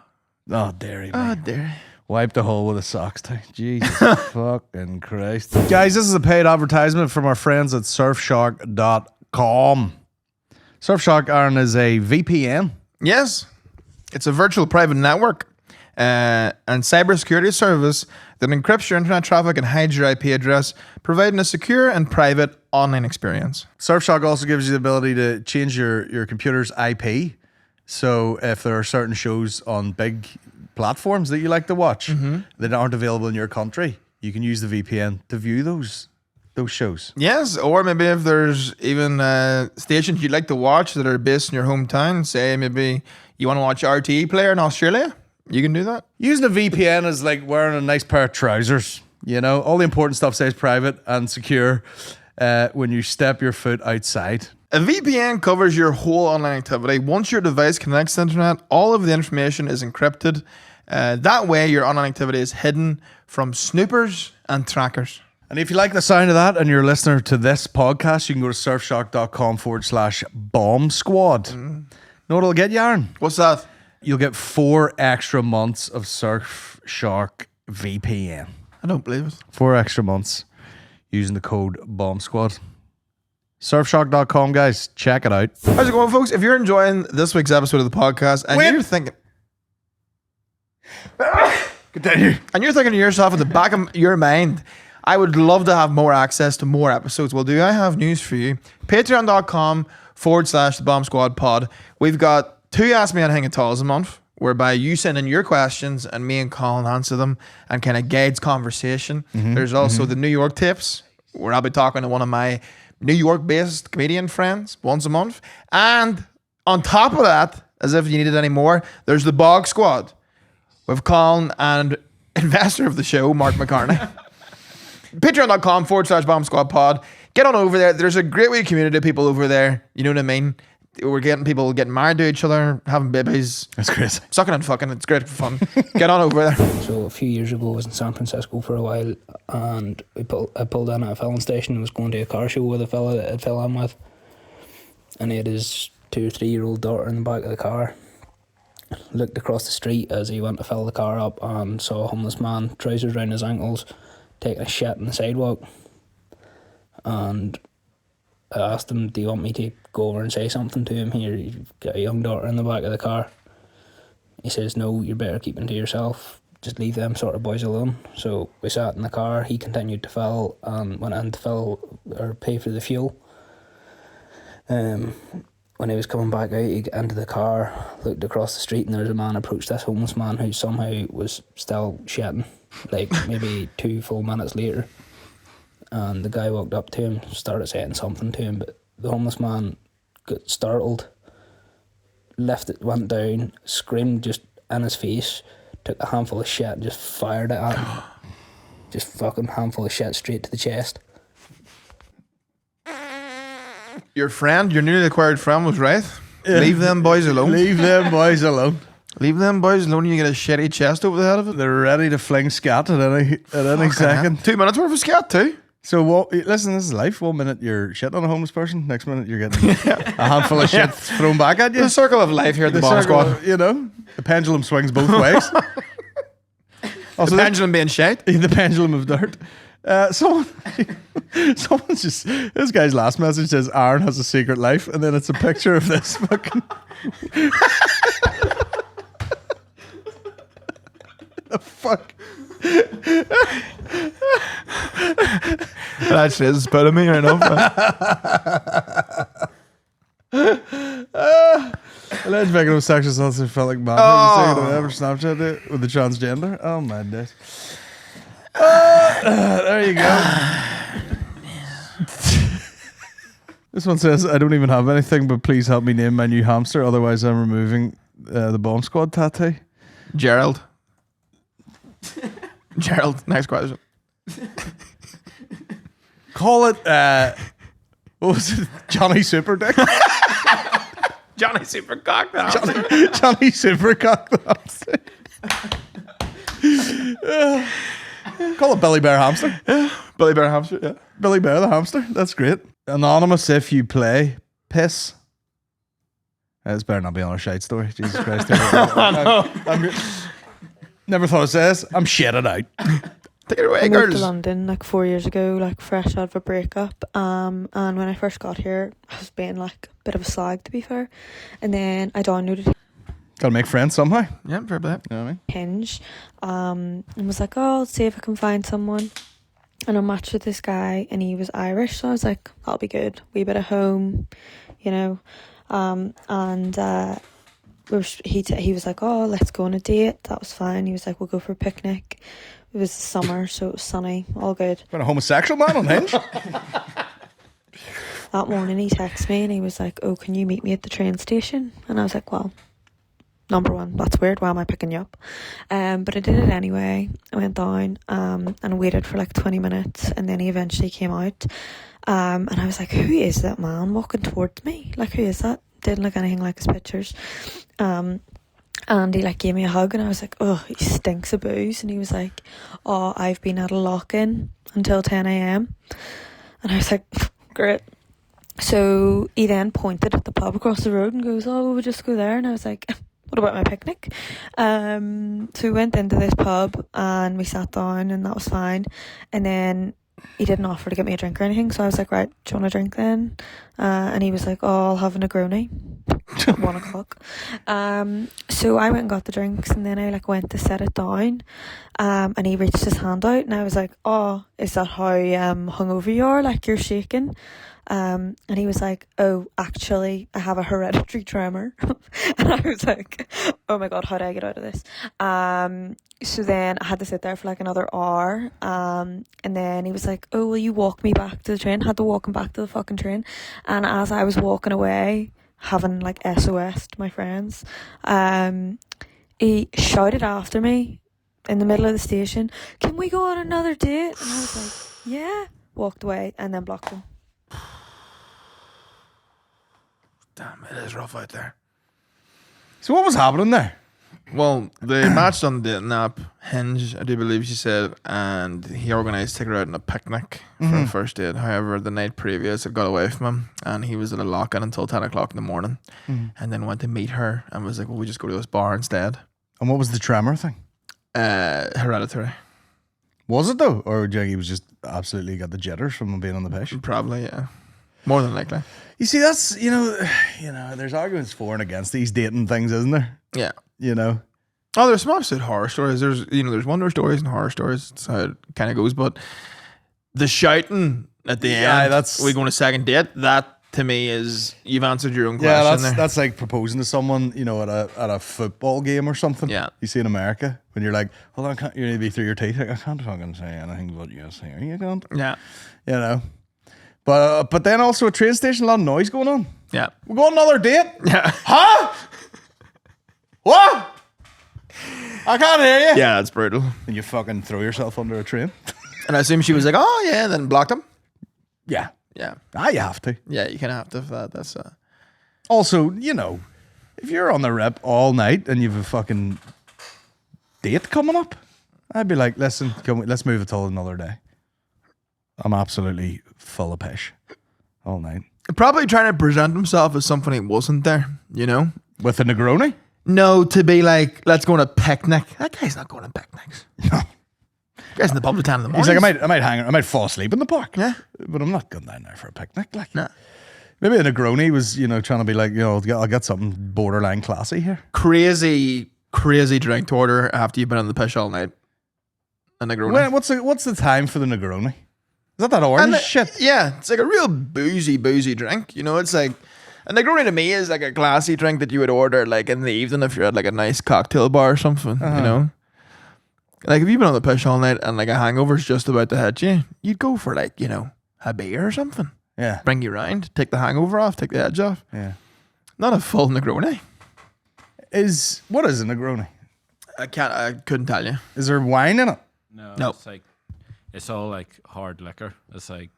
Speaker 1: dairy.
Speaker 2: Oh, dairy.
Speaker 1: Wipe the hole with a socks tie. Jesus fucking Christ. Guys, this is a paid advertisement from our friends at surfshark.com. Surfshark, Aaron, is a VPN.
Speaker 2: Yes. It's a virtual private network and cybersecurity service that encrypts your internet traffic and hides your IP address, providing a secure and private online experience.
Speaker 1: Surfshark also gives you the ability to change your computer's IP So if there are certain shows on big platforms that you like to watch that aren't available in your country, you can use the VPN to view those shows.
Speaker 2: Yes, or maybe if there's even stations you'd like to watch that are based in your hometown, say maybe you want to watch RTE Player in Australia, you can do that.
Speaker 1: Using a VPN is like wearing a nice pair of trousers. You know, all the important stuff stays private and secure when you step your foot outside.
Speaker 2: A VPN covers your whole online activity. Once your device connects to the internet, all of the information is encrypted. That way, your online activity is hidden from snoopers and trackers.
Speaker 1: And if you like the sound of that and you're a listener to this podcast, you can go to surfshark.com/bomb squad. Know what it'll get you, Aaron?
Speaker 2: What's that?
Speaker 1: You'll get 4 extra months of Surfshark VPN.
Speaker 2: I don't believe it.
Speaker 1: 4 extra months using the code bomb squad. Surfshark.com, guys. Check it out.
Speaker 2: How's it going, folks? If you're enjoying this week's episode of the podcast and you're thinking...
Speaker 1: Continue.
Speaker 2: And you're thinking to yourself in the back of your mind, I would love to have more access to more episodes. Well, do I have news for you? Patreon.com/the Bomb Squad pod. We've got 2 Ask Me Anything at All a month, whereby you send in your questions and me and Colin answer them and kind of guides conversation. There's also the New York tips, where I'll be talking to one of my New York-based comedian friends once a month. And on top of that, as if you needed any more, there's the Bog Squad with Colin and investor of the show, Mark McCartney. Patreon.com/Bomb Squad pod. Get on over there. There's a great wee community of people over there. You know what I mean? We're getting people getting married to each other, having babies.
Speaker 1: That's crazy.
Speaker 2: Sucking and fucking. It's great fun. Get on over there.
Speaker 9: So a few years ago, I was in San Francisco for a while, and I pulled in at a filling station and was going to a car show with a fella that I fell in with, and he had his 2 or 3 year old daughter in the back of the car. Looked across the street as he went to fill the car up and saw a homeless man, trousers around his ankles, taking a shit on the sidewalk. And I asked him, do you want me to go over and say something to him? Here, you've got a young daughter in the back of the car. He says, no, you're better keeping to yourself. Just leave them sort of boys alone. So we sat in the car, he continued to fill and went in to fill or pay for the fuel. When he was coming back out, he got into the car, looked across the street, and there was a man approached this homeless man who somehow was still shitting, like maybe 2 full minutes later. And the guy walked up to him, started saying something to him, but the homeless man got startled, went down, screamed just in his face, took a handful of shit and just fired it at him. Just fucking handful of shit straight to the chest.
Speaker 2: Your friend, your newly acquired friend was right. Yeah. Leave them boys alone.
Speaker 1: Leave them boys alone.
Speaker 2: Leave them boys alone. You get a shitty chest over the head of it.
Speaker 1: They're ready to fling scat at any second.
Speaker 2: Hell. 2 minutes worth of scat too.
Speaker 1: So listen, this is life. 1 minute you're shitting on a homeless person, next minute you're getting a handful of shit thrown back at you.
Speaker 2: The circle of life here at the Bomb Squad.
Speaker 1: You know, the pendulum swings both ways.
Speaker 2: Also, the pendulum being shite.
Speaker 1: The pendulum of dirt. Someone's just, this guy's last message says Aaron has a secret life, and then it's a picture of this fucking the fuck.
Speaker 2: That actually is part of me right now.
Speaker 1: Alleged victim of sexual assault who felt like man. Ever Snapchat it with the transgender? Oh my days. There you go. This one says, I don't even have anything, but please help me name my new hamster, otherwise I'm removing the Bomb Squad tattoo.
Speaker 2: Gerald, next question.
Speaker 1: Call it, what was it? Johnny Superdick?
Speaker 2: Johnny Supercock the hamster.
Speaker 1: Johnny Supercock the hamster. Call it Billy Bear Hamster.
Speaker 2: Yeah, Billy Bear Hamster, yeah.
Speaker 1: Billy Bear the hamster, that's great. Anonymous if you play piss. This better not be on a shite story. Jesus Christ. I'm never thought of this. I'm shitted out.
Speaker 2: Take it away,
Speaker 10: I moved to
Speaker 2: girls.
Speaker 10: London like 4 years ago, like fresh out of a breakup. And when I first got here, I was being like a bit of a slag, to be fair. And then I downloaded
Speaker 1: Gotta make friends somehow.
Speaker 2: Yeah, fair play.
Speaker 1: You know what I mean?
Speaker 10: Hinge, and was like, oh, I'll see if I can find someone. And I matched with this guy, and he was Irish, so I was like, that'll be good. Wee bit of home, you know. And he was like, oh, let's go on a date. That was fine. He was like, we'll go for a picnic. It was summer, so it was sunny, all good.
Speaker 1: Got a homosexual man on Hinge.
Speaker 10: That morning he texted me and he was like, oh, can you meet me at the train station? And I was like, well, number one, that's weird. Why am I picking you up? But I did it anyway. I went down and waited for like 20 minutes, and then he eventually came out. And I was like, who is that man walking towards me? Like, who is that? Didn't look anything like his pictures. And he like gave me a hug, and I was like, oh, he stinks of booze. And he was like, oh, I've been at a lock-in until 10 a.m. And I was like, great. So he then pointed at the pub across the road and goes, oh, we'll just go there. And I was like, what about my picnic? So we went into this pub and we sat down, and that was fine. And then he didn't offer to get me a drink or anything, so I was like, right, do you want a drink then? And he was like, oh, I'll have a Negroni at 1 o'clock. So I went and got the drinks, and then I like went to set it down, and he reached his hand out, and I was like, oh, is that how hungover you are? Like, you're shaking? And he was like, oh, actually, I have a hereditary tremor. And I was like, oh my God, how do I get out of this? So then I had to sit there for like another hour. And then he was like, oh, will you walk me back to the train? I had to walk him back to the fucking train. And as I was walking away, having like SOS to my friends, he shouted after me in the middle of the station, can we go on another date? And I was like, yeah. Walked away and then blocked him.
Speaker 2: Damn, it is rough out there.
Speaker 1: So what was happening there?
Speaker 2: Well, they matched on the dating app Hinge, I do believe she said, and he organised to take her out on a picnic for a first date. However, the night previous it got away from him, and he was at a lock-in until 10 o'clock in the morning, and then went to meet her and was like, well, we just go to this bar instead.
Speaker 1: And what was the tremor thing?
Speaker 2: Hereditary.
Speaker 1: Was it though? Or do you think he was just absolutely got the jitters from being on the piss?
Speaker 2: Probably, yeah. More than likely.
Speaker 1: You see, that's, you know, there's arguments for and against these dating things, isn't there?
Speaker 2: Yeah.
Speaker 1: You know?
Speaker 2: Oh, there's some absolute horror stories. There's wonder stories and horror stories. That's how it kind of goes. But the shouting at the end, we go on a second date, that to me is, you've answered your own question there.
Speaker 1: That's like proposing to someone, you know, at a football game or something.
Speaker 2: Yeah.
Speaker 1: You see in America, when you're like, hold on, you need to be through your teeth. Like, I can't fucking say anything but yes here. You can't.
Speaker 2: Yeah.
Speaker 1: You know? But then also a train station, a lot of noise going on.
Speaker 2: Yeah.
Speaker 1: We're going on another date?
Speaker 2: Yeah.
Speaker 1: Huh? What? I can't hear you.
Speaker 2: Yeah, that's brutal.
Speaker 1: And you fucking throw yourself under a train.
Speaker 2: And I assume she was like, oh yeah, and then blocked him.
Speaker 1: Yeah.
Speaker 2: Yeah.
Speaker 1: You have to.
Speaker 2: Yeah, you kind of have to for that. That's
Speaker 1: Also, you know, if you're on the rep all night and you've a fucking date coming up, I'd be like, listen, let's move it till another day. I'm absolutely full of pish all night.
Speaker 2: Probably trying to present himself as something he wasn't there, you know?
Speaker 1: With a Negroni?
Speaker 2: No, to be like, let's go on a picnic. That guy's not going on picnics.
Speaker 1: No.
Speaker 2: Guy's in the pub at 10 in the morning.
Speaker 1: He's like, I might fall asleep in the park.
Speaker 2: Yeah.
Speaker 1: But I'm not going down there for a picnic. Like,
Speaker 2: nah.
Speaker 1: Maybe a Negroni was, you know, trying to be like, you know, I'll get something borderline classy here.
Speaker 2: Crazy drink to order after you've been on the piss all night. A Negroni.
Speaker 1: What's the time for the Negroni? Is that orange shit?
Speaker 2: Yeah, it's like a real boozy drink. You know, it's like, a Negroni to me is like a classy drink that you would order like in the evening if you're at like a nice cocktail bar or something, you know? Like if you've been on the piss all night and like a hangover's just about to hit you, you'd go for like, you know, a beer or something.
Speaker 1: Yeah.
Speaker 2: Bring you round, take the hangover off, take the edge off.
Speaker 1: Yeah.
Speaker 2: Not a full Negroni.
Speaker 1: What is a Negroni?
Speaker 2: I couldn't tell you.
Speaker 1: Is there wine in it?
Speaker 6: No. It's all like hard liquor. It's like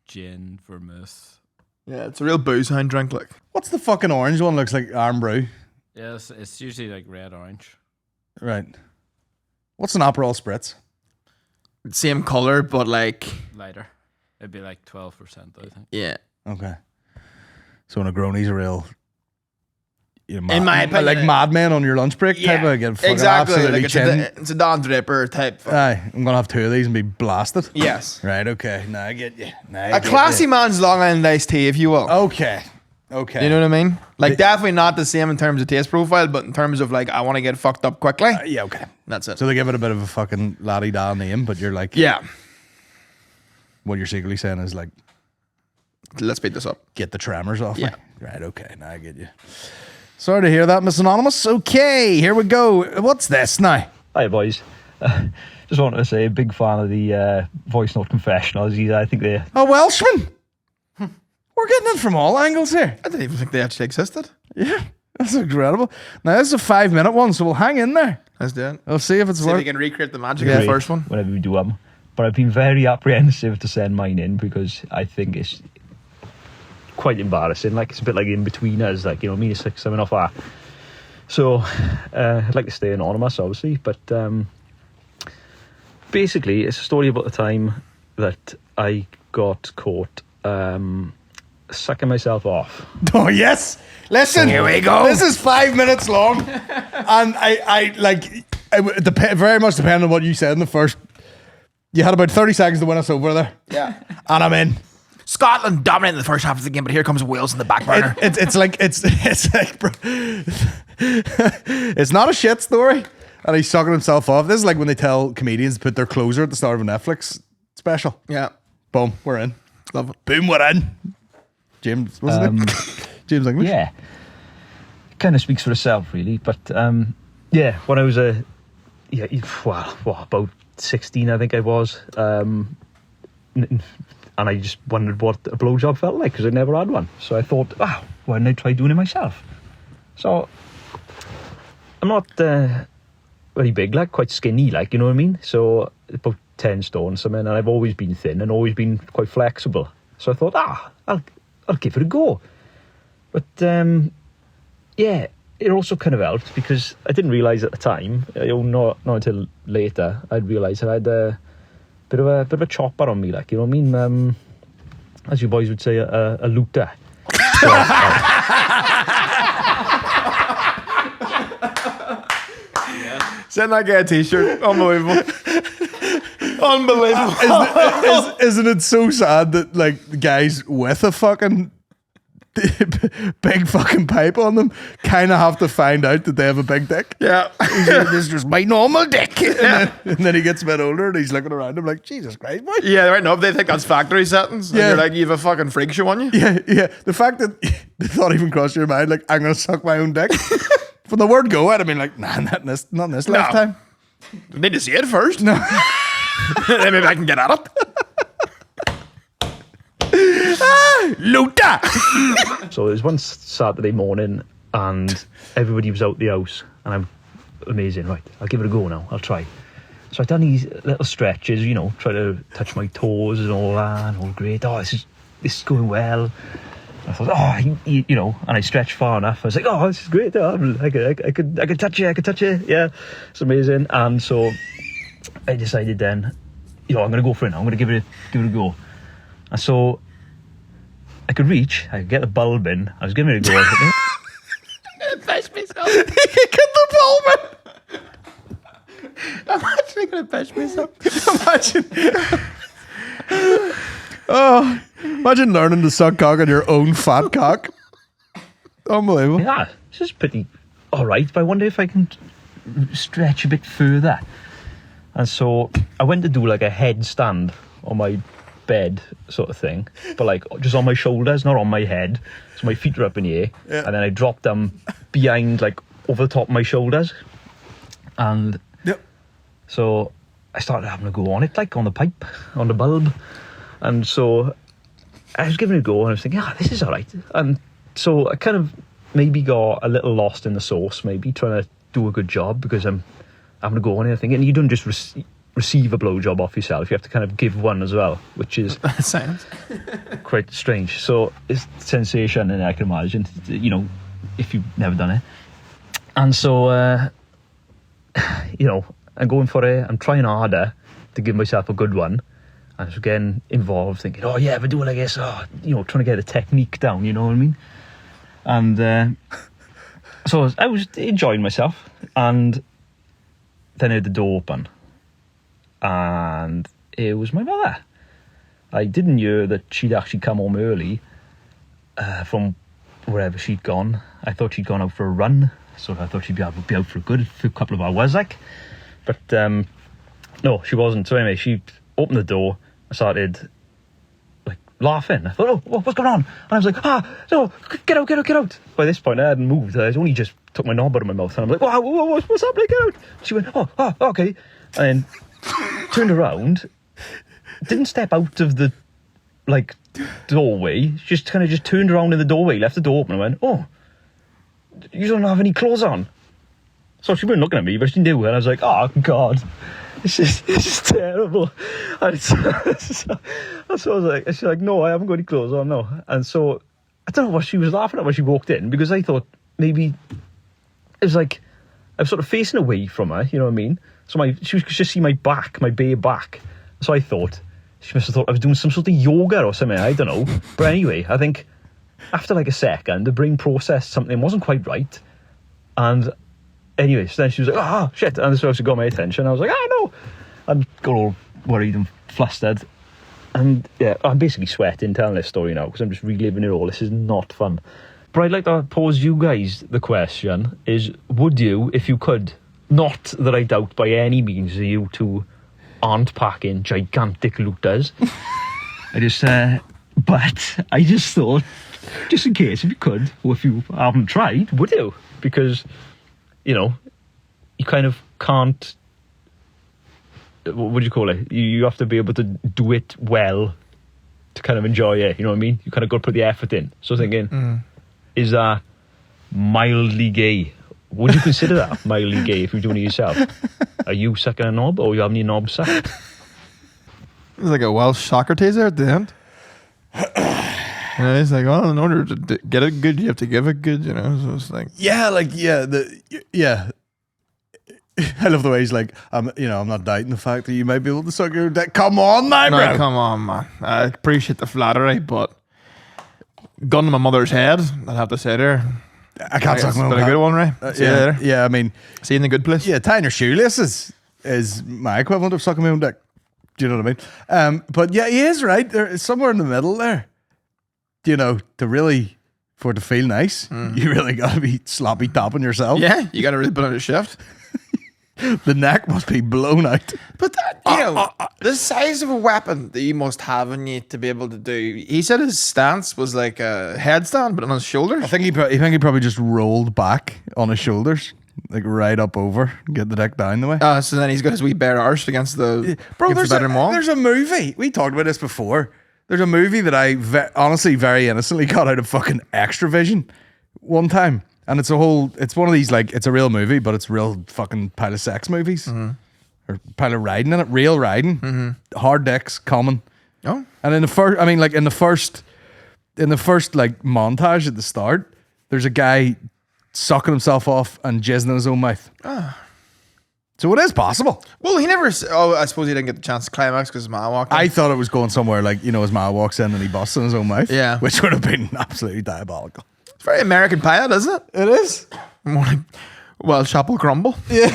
Speaker 6: gin, vermouth.
Speaker 2: Yeah, it's a real booze hound drink. Like,
Speaker 1: what's the fucking orange one? Looks like arm brew.
Speaker 6: Yeah, it's usually like red orange.
Speaker 1: Right. What's an Aperol spritz?
Speaker 2: Same color, but like
Speaker 6: lighter. It'd be like 12%, I think.
Speaker 2: Yeah.
Speaker 1: Okay. So a Negroni's a real,
Speaker 2: in my opinion,
Speaker 1: like Mad Men on your lunch break type of again.
Speaker 2: Exactly. Like it's a Don Draper type.
Speaker 1: Aye, I'm gonna have 2 of these and be blasted.
Speaker 2: Yes.
Speaker 1: Right. Okay. Now I get you.
Speaker 2: A classy man's Long Island iced tea, if you will.
Speaker 1: Okay.
Speaker 2: You know what I mean? Like definitely not the same in terms of taste profile, but in terms of like I want to get fucked up quickly.
Speaker 1: Yeah. Okay.
Speaker 2: That's it.
Speaker 1: So they give it a bit of a fucking la-di-da name, but you're like,
Speaker 2: yeah.
Speaker 1: What you're secretly saying is like,
Speaker 2: let's beat this up.
Speaker 1: Get the tremors off.
Speaker 2: Yeah.
Speaker 1: Me. Right. Okay. Now I get you. Sorry to hear that, Miss Anonymous. Okay, here we go. What's this now?
Speaker 11: Hi, boys. Just wanted to say, a big fan of the Voicenote Confessionals. I think they're...
Speaker 1: A Welshman? We're getting it from all angles here.
Speaker 2: I didn't even think they actually existed.
Speaker 1: Yeah, that's incredible. Now, this is a 5-minute one, so we'll hang in there.
Speaker 2: Let's do it.
Speaker 1: We'll see if it's
Speaker 2: See if
Speaker 1: worth
Speaker 2: we can recreate the magic of the first one.
Speaker 11: Whenever we do them. But I've been very apprehensive to send mine in because I think it's quite embarrassing. Like, it's a bit like in between us, like, you know, me, it's like something off that. So, I'd like to stay anonymous, obviously, but basically, it's a story about the time that I got caught sucking myself off.
Speaker 1: Oh, yes. Listen,
Speaker 3: Here we go.
Speaker 1: This is 5 minutes long. And I like, it very much depended on what you said in the first. You had about 30 seconds to win us over there.
Speaker 2: Yeah.
Speaker 1: And I'm in.
Speaker 3: Scotland dominated the first half of the game, but here comes Wales in the back burner.
Speaker 1: It's like, bro, it's not a shit story. And he's sucking himself off. This is like when they tell comedians to put their closer at the start of a Netflix special.
Speaker 2: Yeah.
Speaker 1: Boom, we're in.
Speaker 2: Love it.
Speaker 1: Boom, we're in. James, what's his name? James English?
Speaker 11: Yeah. It kind of speaks for itself, really. But, yeah, when I was about 16, I think I was. And I just wondered what a blowjob felt like because I never had one. So I thought, why don't I try doing it myself? So I'm not very big, like quite skinny, like, you know what I mean? So about 10 stone something, and I've always been thin and always been quite flexible. So I thought, I'll give it a go. But yeah, it also kind of helped because I didn't realise at the time, not until later, I'd realised I had a bit of a chopper on me, like, you know what I mean? As you boys would say, a looter. So,
Speaker 2: Send that guy a t-shirt. Unbelievable. Unbelievable.
Speaker 1: Isn't it so sad that, like, the guys with a fucking big fucking pipe on them kind of have to find out that they have a big dick?
Speaker 2: Yeah.
Speaker 1: This is just my normal dick. And then he gets a bit older and he's looking around him like, Jesus Christ, boy.
Speaker 2: Yeah, right now they think that's factory settings.
Speaker 1: Yeah.
Speaker 2: And you're like, you have a fucking freak show on you.
Speaker 1: Yeah. The fact that the thought even crossed your mind, like, I'm going to suck my own dick. From the word go, I'd have been like, nah, not in this lifetime.
Speaker 2: You need to see it first.
Speaker 1: No.
Speaker 2: Then maybe I can get at it.
Speaker 1: Looter!
Speaker 11: So it was one Saturday morning and everybody was out the house and I'm amazing, right, I'll give it a go now, I'll try. So I've done these little stretches, you know, try to touch my toes and all that, and all great, this is going well. I thought, you know, and I stretched far enough. I was like, this is great. I could touch it. Yeah, it's amazing. And so I decided then, you know, I'm going to go for it now. I'm going to give it a go. And so I could get the bulb in. I was giving it a go.
Speaker 3: Fish myself.
Speaker 1: Get the bulb in.
Speaker 2: I'm actually going to fish myself.
Speaker 1: Imagine learning to suck cock on your own fat cock. Unbelievable.
Speaker 11: Yeah, this is pretty all right, but I wonder if I can stretch a bit further. And so I went to do like a headstand on my bed sort of thing, but like just on my shoulders, not on my head. So my feet are up in the air, and then I dropped them behind, like over the top of my shoulders. And so I started having a go on it, like on the pipe, on the bulb. And so I was giving it a go and I was thinking, this is all right. And so I kind of maybe got a little lost in the sauce, maybe trying to do a good job because I'm having a go on it. I think, and you don't just receive a blowjob off yourself, you have to kind of give one as well, which is quite strange. So it's sensation, and I can imagine, you know, if you've never done it. And so, you know, I'm going for it. I'm trying harder to give myself a good one. I was getting involved, thinking, if I do it like this, you know, trying to get the technique down, you know what I mean? And so I was enjoying myself, and then I had the door open, and it was my mother. I didn't hear that she'd actually come home early from wherever she'd gone. I thought she'd gone out for a run, so I thought she'd be out for a couple of hours, like. But no, she wasn't. So anyway, she opened the door. I started like laughing. I thought, oh, what's going on? And I was like, no, get out. By this point, I hadn't moved. I only just took my knob out of my mouth. And I'm like, what's happening? Get out. She went, oh, okay. And then turned around, didn't step out of the, like, doorway. Just turned around in the doorway, left the door open and went, oh, you don't have any clothes on. So she wasn't looking at me, but she knew. And I was like, oh, God. This is terrible. And so I was like, she's like, no, I haven't got any clothes on, no. And so I don't know what she was laughing at when she walked in, because I thought maybe it was like I was sort of facing away from her, you know what I mean? So she could just see my back, my bare back. So I thought she must have thought I was doing some sort of yoga or something. I don't know. But anyway, I think after like a second, the brain processed something wasn't quite right, and. Anyway, so then she was like, shit. And so she got my attention. I was like, no. And got all worried and flustered. And yeah, I'm basically sweating telling this story now because I'm just reliving it all. This is not fun. But I'd like to pose you guys the question is, would you, if you could, not that I doubt by any means that you two aren't packing gigantic looters. But I just thought, just in case, if you could, or if you haven't tried, would you? Because... you know, you kind of can't, what do you call it? You have to be able to do it well to kind of enjoy it, you know what I mean? You kind of got to put the effort in. So thinking, is that mildly gay? Would you consider that mildly gay if you're doing it yourself? Are you sucking a knob or are you having your knob sucked?
Speaker 2: It's like a Welsh Socrates there at the end. And it's like, well, in order to get it good, you have to give it good, you know? So it's like...
Speaker 1: Yeah. I love the way he's like, I'm not doubting the fact that you might be able to suck your dick. Come on, man, bro.
Speaker 2: Come on, man. I appreciate the flattery, but gun to my mother's head, I'd have to say there.
Speaker 1: I can't suck my own
Speaker 2: It's been a good one, right? See you later.
Speaker 1: Yeah, I mean...
Speaker 2: See you in the good place?
Speaker 1: Yeah, tying your shoelaces is my equivalent of sucking my own dick. Do you know what I mean? But yeah, he is right. There's somewhere in the middle there. You know, for it to feel nice, you really got to be sloppy topping yourself.
Speaker 2: Yeah, you got to really put on a shift.
Speaker 1: The neck must be blown out.
Speaker 2: But that, the size of a weapon that you must have in you to be able to do. He said his stance was like a headstand, but on his shoulders.
Speaker 1: I think he probably just rolled back on his shoulders, like right up over, get the dick down the way.
Speaker 2: So then he's got his wee bare arse against the
Speaker 1: there's a movie. We talked about this before. There's a movie that I honestly very innocently got out of fucking Extravision one time. And it's one of these, like, it's a real movie, but it's real fucking pile of sex movies. Or pile of riding in it, real riding. Hard dicks, common.
Speaker 2: Oh.
Speaker 1: And in the first like montage at the start, there's a guy sucking himself off and jizzing in his own mouth. So it is possible.
Speaker 2: Well, he never... Oh, I suppose he didn't get the chance to climax because his ma walked in.
Speaker 1: I thought it was going somewhere like, you know, his ma walks in and he busts in his own mouth.
Speaker 2: Yeah.
Speaker 1: Which would have been absolutely diabolical.
Speaker 2: It's very American Pie, isn't it?
Speaker 1: It is.
Speaker 2: More like Welsh apple crumble.
Speaker 1: Yeah.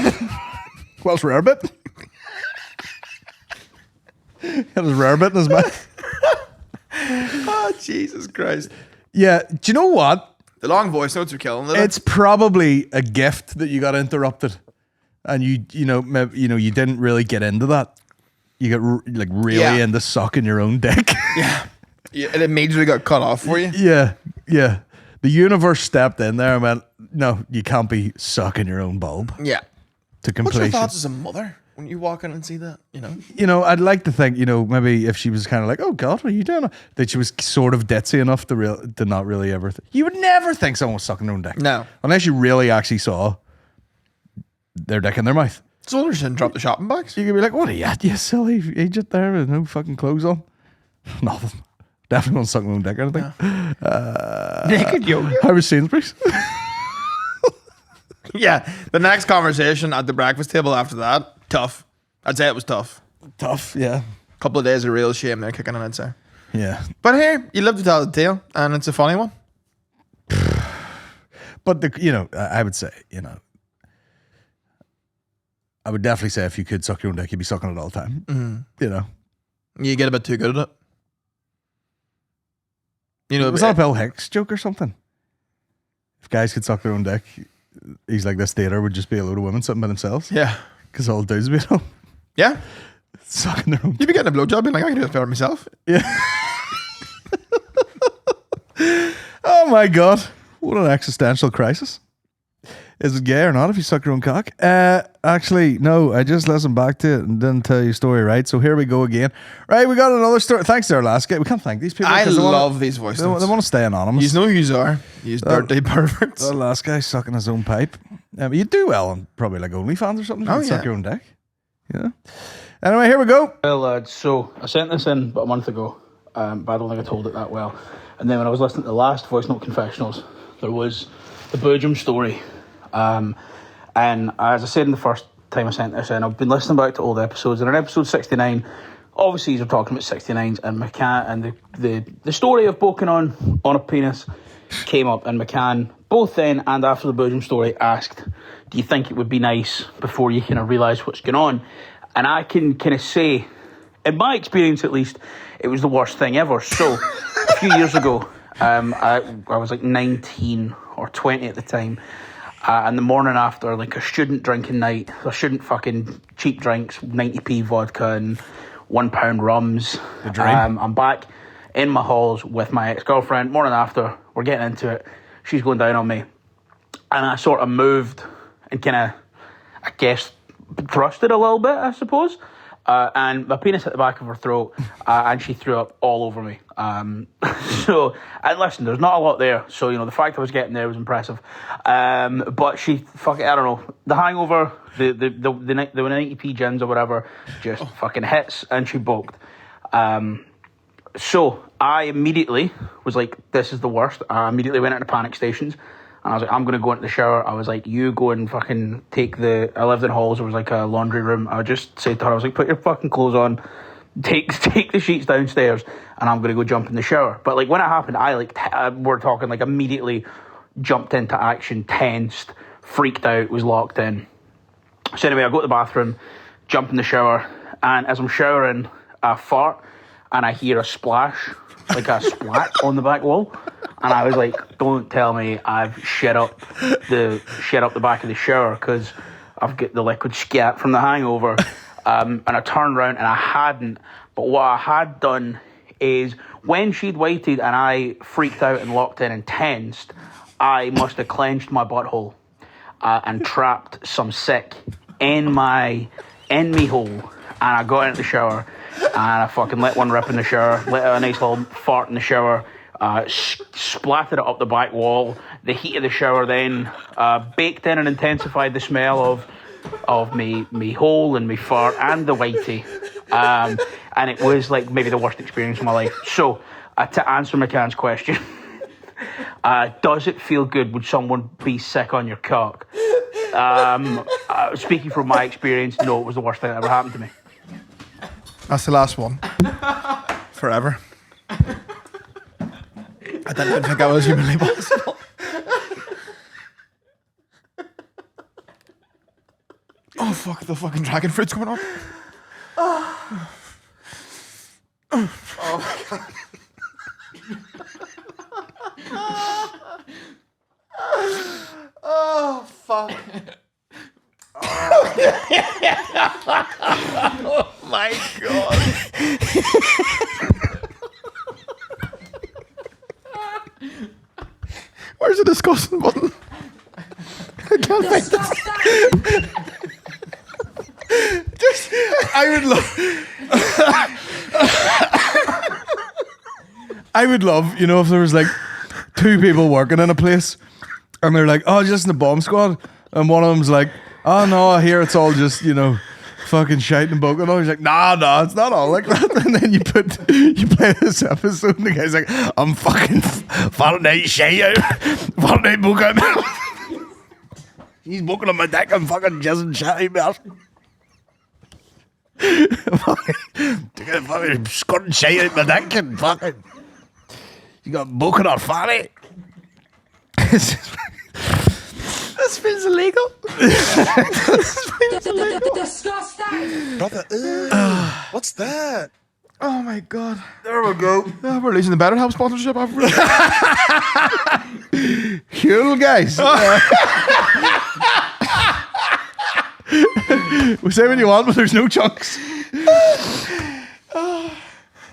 Speaker 1: Welsh rarebit. Had his rarebit in his mouth.
Speaker 2: Oh, Jesus Christ.
Speaker 1: Yeah. Do you know what?
Speaker 2: The long voice notes are killing it.
Speaker 1: It's probably a gift that you got interrupted. And you didn't really get into that. You got like really into sucking your own dick.
Speaker 2: Yeah, it immediately got cut off for you.
Speaker 1: Yeah. The universe stepped in there and went, no, you can't be sucking your own bulb.
Speaker 2: Yeah.
Speaker 1: To completion.
Speaker 2: What's your thoughts as a mother when you walk in and see that?
Speaker 1: You know, I'd like to think, maybe if she was kind of like, oh God, what are you doing? That she was sort of ditzy enough to not really ever. You would never think someone was sucking their own dick.
Speaker 2: No,
Speaker 1: unless you really actually saw their dick in their mouth.
Speaker 2: So they shouldn't drop the shopping bags.
Speaker 1: You could be like, what are you at, you silly idiot there with no fucking clothes on? Nothing. Definitely won't suck my own dick or anything.
Speaker 2: Naked yoga.
Speaker 1: How was Sainsbury's?
Speaker 2: Yeah, the next conversation at the breakfast table after that, tough. I'd say it was tough.
Speaker 1: Tough, yeah.
Speaker 2: Couple of days of real shame there kicking in, I'd say.
Speaker 1: Yeah.
Speaker 2: But here, you live to tell the tale, and it's a funny one.
Speaker 1: But, I would say, I would definitely say if you could suck your own dick, you'd be sucking it all the time.
Speaker 2: Mm-hmm. You get a bit too good at it.
Speaker 1: Was that a Bill Hicks joke or something? If guys could suck their own dick, he's like, this theater would just be a load of women sitting by themselves.
Speaker 2: Yeah.
Speaker 1: Because all dudes would be at home.
Speaker 2: Yeah.
Speaker 1: Sucking their own
Speaker 2: You'd be getting a blowjob being like, I can do this better myself.
Speaker 1: Yeah. Oh my God. What an existential crisis. Is it gay or not if you suck your own cock? Actually, no, I just listened back to it and didn't tell you a story right. So here we go again. Right, we got another story. Thanks to our last guy. We can't thank these people.
Speaker 2: I
Speaker 1: 'cause
Speaker 2: love these voice
Speaker 1: They
Speaker 2: notes.
Speaker 1: want to stay anonymous.
Speaker 2: You know who you are. You dirty perverts.
Speaker 1: The last guy sucking his own pipe. You do well on probably like OnlyFans or something.
Speaker 2: Oh,
Speaker 1: You suck
Speaker 2: yeah.
Speaker 1: your own dick. Yeah. Anyway, here we go.
Speaker 9: Well, lads, so I sent this in about a month ago, but I don't think I told it that well. And then when I was listening to the last Voicenote Confessionals, there was the Belgium story. And as I said in the first time I sent this in, I've been listening back to old episodes, and in episode 69, obviously you're talking about 69s, and McCann, and the story of poking on a penis came up, and McCann, both then and after the Belgium story, asked, do you think it would be nice before you kind of realise what's going on? And I can kind of say, in my experience at least, it was the worst thing ever. So, a few years ago, I was like 19 or 20 at the time, and the morning after, like a student drinking night, a student fucking cheap drinks, 90p vodka and £1 rums.
Speaker 1: The dream.
Speaker 9: I'm back in my halls with my ex-girlfriend. Morning after, we're getting into it. She's going down on me. And I sort of moved and kind of, I guess, thrusted a little bit, I suppose. And my penis hit the back of her throat, and she threw up all over me. So, and listen, there's not a lot there. So, you know, the fact I was getting there was impressive. But she, I don't know, the hangover, the 90p gins or whatever, just fucking hits, and she bulked. So, I immediately was like, this is the worst. I immediately went into panic stations. And I was like, I'm going to go into the shower. I was like, you go and fucking I lived in halls. There was like a laundry room. I would just say to her, I was like, put your fucking clothes on. Take the sheets downstairs. And I'm going to go jump in the shower. But like when it happened, we're talking like immediately jumped into action, tensed, freaked out, was locked in. So anyway, I go to the bathroom, jump in the shower. And as I'm showering, I fart and I hear a splash, like a splat on the back wall. And I was like, don't tell me I've shit up the back of the shower because I've got the liquid scat from the hangover. And I turned around and I hadn't. But what I had done is when she'd waited and I freaked out and locked in and tensed, I must have clenched my butthole and trapped some sick in me hole. And I got into the shower and I fucking let one rip in the shower, let a nice little fart in the shower. Splattered it up the back wall. The heat of the shower then baked in and intensified the smell of me hole and me fart and the whitey. And it was like maybe the worst experience of my life. So to answer McCann's question, does it feel good? Would someone be sick on your cock? Speaking from my experience, no, it was the worst thing that ever happened to me.
Speaker 2: That's the last one. Forever. I didn't even think I was humanly possible. Oh fuck, the fucking dragon fruit's coming up. Oh my god. Oh fuck. Oh my god. Where's the disgusting button? I can't find it.
Speaker 1: I would love, you know, if there was like two people working in a place and they're like, oh, just in the bomb squad. And one of them's like, oh no, I hear it's all just, you know, fucking shite and boking. And he's like, nah, it's not all like that. And then you play this episode and the guy's like, I'm fucking falling out shite out. Falling out boking. He's boking on my dick and fucking jizzing shit out. Fucking squirting shit out my dick and fucking. You got boking on fatty. This feels illegal. This feels illegal.
Speaker 12: Disgusting.
Speaker 2: Brother, what's that? Oh my god.
Speaker 1: There we go.
Speaker 2: We're losing the Better Help sponsorship.
Speaker 1: Cool, guys. We say what you want, but there's no chunks.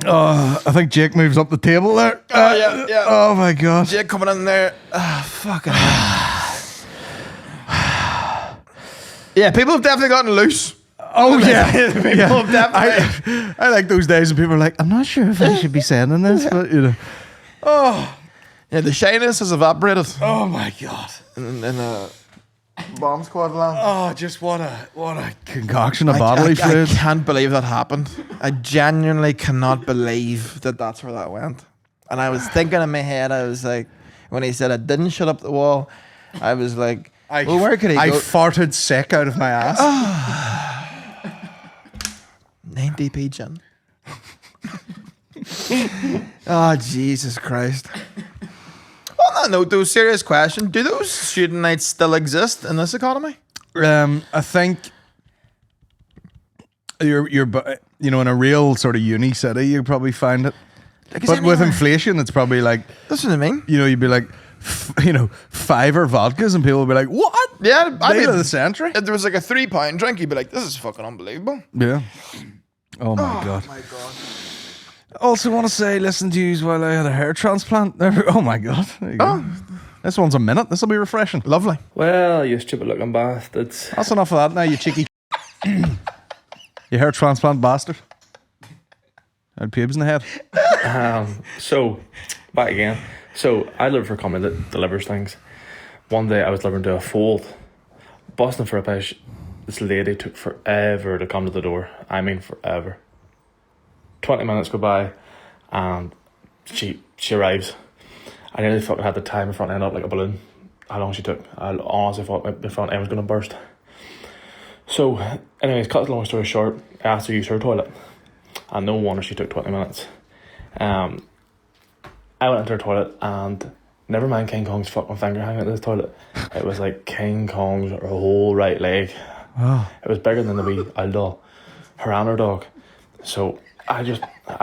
Speaker 1: Oh, I think Jake moves up the table there.
Speaker 2: Yeah.
Speaker 1: Oh my god.
Speaker 2: Jake coming in there. Fucking hell. Yeah, people have definitely gotten loose.
Speaker 1: Oh yeah.
Speaker 2: People have definitely.
Speaker 1: I like those days when people are like, I'm not sure if I should be sending this, but you know.
Speaker 2: Oh. Yeah, the shyness has evaporated.
Speaker 1: Oh my god.
Speaker 2: In bomb squad land.
Speaker 1: Oh, just what a concoction of bodily
Speaker 2: I
Speaker 1: fluids.
Speaker 2: can't believe that happened. I genuinely cannot believe that that's where that went. And I was thinking in my head, I was like, when he said I didn't shut up the wall, I was like, well, where could he
Speaker 1: I
Speaker 2: go?
Speaker 1: farted sick out of my ass.
Speaker 2: 90p gin. Oh, Jesus Christ. On that note, though, serious question. Do those student nights still exist in this economy?
Speaker 1: I think you're in a real sort of uni city, you probably find it.
Speaker 2: Like, is
Speaker 1: But with
Speaker 2: anywhere-
Speaker 1: inflation, it's probably like,
Speaker 2: That's what I mean.
Speaker 1: you know, you'd be like, $5 vodkas, and people would be like, what?
Speaker 2: Yeah, I
Speaker 1: Deal
Speaker 2: mean,
Speaker 1: of the century?
Speaker 2: if there was like a £3 drink, you'd be like, this is fucking unbelievable.
Speaker 1: Yeah. Oh my god.
Speaker 2: My God.
Speaker 1: Also want to say, listen to you while I had a hair transplant. Oh my god. There you go. This one's a minute. This will be refreshing.
Speaker 2: Lovely.
Speaker 11: Well, you stupid looking bastards.
Speaker 1: That's enough of that now, you cheeky. You hair transplant bastard. Had pubes in the head.
Speaker 11: So, back again. So, I live for a company that delivers things. One day I was delivering to a Fold. Busting for a pish. This lady took forever to come to the door. I mean forever. 20 minutes go by and she arrives. I nearly fucking had to tie my front end up like a balloon. How long she took. I honestly thought my front end was going to burst. So, anyways, cut the long story short, I asked her to use her toilet. And no wonder she took 20 minutes. I went into her toilet and never mind King Kong's fucking finger hanging out of this toilet. It was like King Kong's whole right leg.
Speaker 1: Oh.
Speaker 11: It was bigger than the wee old doll. Her and her dog. So I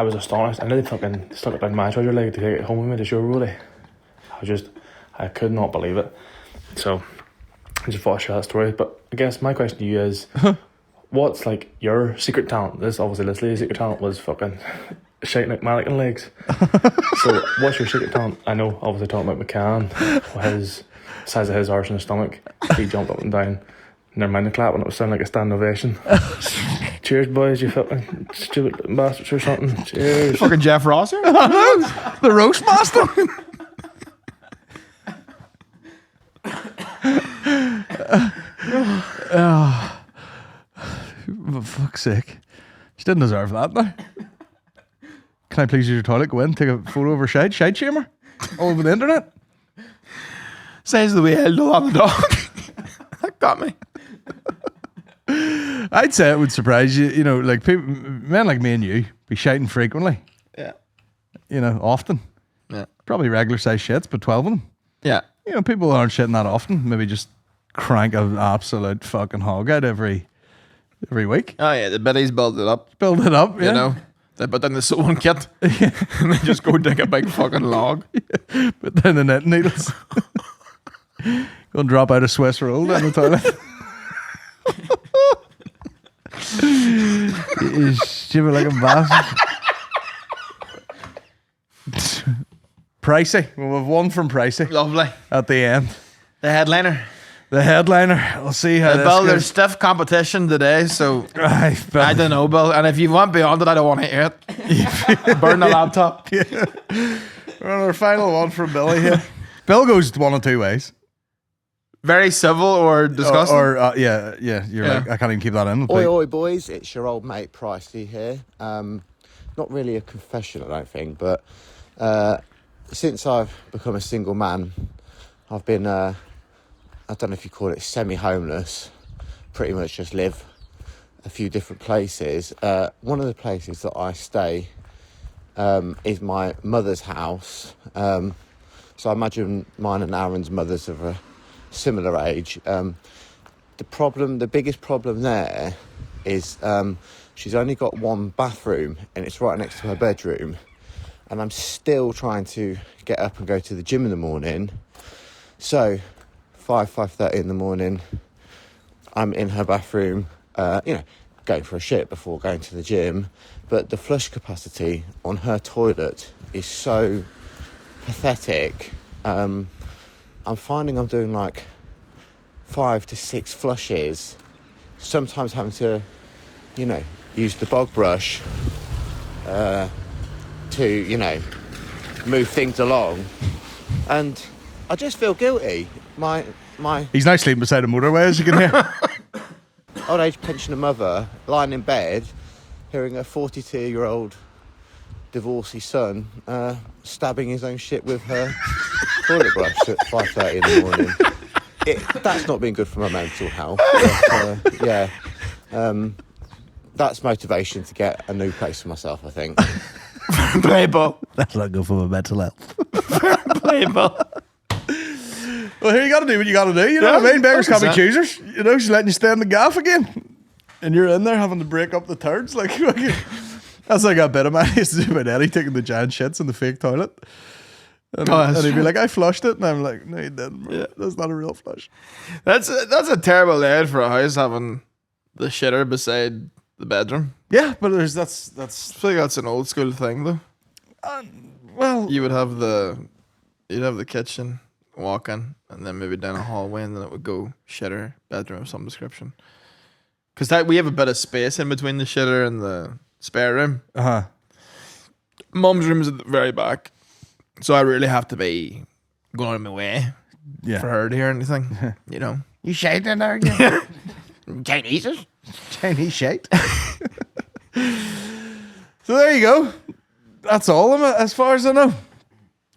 Speaker 11: was astonished. I nearly fucking stuck it down my trouser leg to take it home with me to show Rolly. I could not believe it. So I just thought I'd share that story. But I guess my question to you is, what's like your secret talent? This lady's secret talent was fucking shaking out mannequin legs. So what's your secret talent? I know, obviously talking about McCann, his size of his arse in his stomach. He jumped up and down. Never mind the clap when it was sounding like a stand ovation. Cheers, boys, you fucking stupid bastards or something. Cheers.
Speaker 2: Fucking Jeff Ross here?
Speaker 1: The roast master. For fuck's sake. She didn't deserve that now. Can I please use your toilet? Go in, take a photo of her shite shamer all over the internet.
Speaker 2: Says the way I love the dog. That got me.
Speaker 1: I'd say it would surprise you, like people, men like me and you be shiting frequently.
Speaker 2: Yeah.
Speaker 1: Often.
Speaker 2: Yeah.
Speaker 1: Probably regular size shits, but 12 of them.
Speaker 2: Yeah.
Speaker 1: People aren't shitting that often. Maybe just crank an absolute fucking hog out every week.
Speaker 2: Oh yeah, the biddies build it up.
Speaker 1: Build it up, yeah.
Speaker 2: You know. They put in the sewing kit. And they just go dig a big fucking log.
Speaker 1: Put down the knitting needles. Go and drop out a Swiss roll down the toilet. You stupid like a bastard. Pricey. We'll have one from Pricey.
Speaker 2: Lovely.
Speaker 1: At the end.
Speaker 2: The headliner.
Speaker 1: The headliner. We'll see how this
Speaker 2: Bill,
Speaker 1: goes.
Speaker 2: there's stiff competition today, so
Speaker 1: Aye, Bill.
Speaker 2: I don't know, Bill. And if you want beyond it, I don't want to hear it. Burn the laptop.
Speaker 1: Yeah. We're on our final one from Billy here. Bill goes one of two ways.
Speaker 2: Very civil or disgusting.
Speaker 1: Yeah. You're like, I can't even keep that in.
Speaker 12: Oi, oi, boys. It's your old mate, Pricey, here. Not really a confession, I don't think, but since I've become a single man, I've been, I don't know if you call it semi-homeless, pretty much just live a few different places. One of the places that I stay is my mother's house. So I imagine mine and Aaron's mothers of a similar age. The biggest problem there is she's only got one bathroom and it's right next to her bedroom, and I'm still trying to get up and go to the gym in the morning. So 5:30 in the morning, I'm in her bathroom, going for a shit before going to the gym, but the flush capacity on her toilet is so pathetic. I'm finding I'm doing like 5 to 6 flushes, sometimes having to, use the bog brush to, move things along, and I just feel guilty. My
Speaker 1: He's now sleeping beside a motorway, as you can hear.
Speaker 12: old age pensioner mother lying in bed, hearing a 42-year-old divorcee son stabbing his own shit with her toilet brush at 5:30 in the morning. That's not been good for my mental health. But, that's motivation to get a new place for myself, I think.
Speaker 2: Play ball.
Speaker 1: That's not good for my mental health.
Speaker 2: Play ball.
Speaker 1: Well, here you got to do what you got to do. You know what I mean? Beggars can't be choosers. She's letting you stay in the gaff again, and you're in there having to break up the turds. Like that's like a bit of mine used to do about Eddie taking the giant shits in the fake toilet, and he'd be like, "I flushed it," and I'm like, "No, you didn't. Bro. Yeah, that's not a real flush."
Speaker 2: That's a terrible layout for a house, having the shitter beside the bedroom.
Speaker 1: Yeah, but that's.
Speaker 2: I feel like that's an old school thing, though.
Speaker 1: Well,
Speaker 2: you'd have the kitchen, walk in, and then maybe down a hallway, and then it would go shitter, bedroom of some description. Because we have a bit of space in between the shitter and the spare room. Mum's room is at the very back, so I really have to be going out of my way for her to hear anything.
Speaker 3: You shite in there again? Chinese
Speaker 1: shite. So there you go. That's all of it, as far as I know.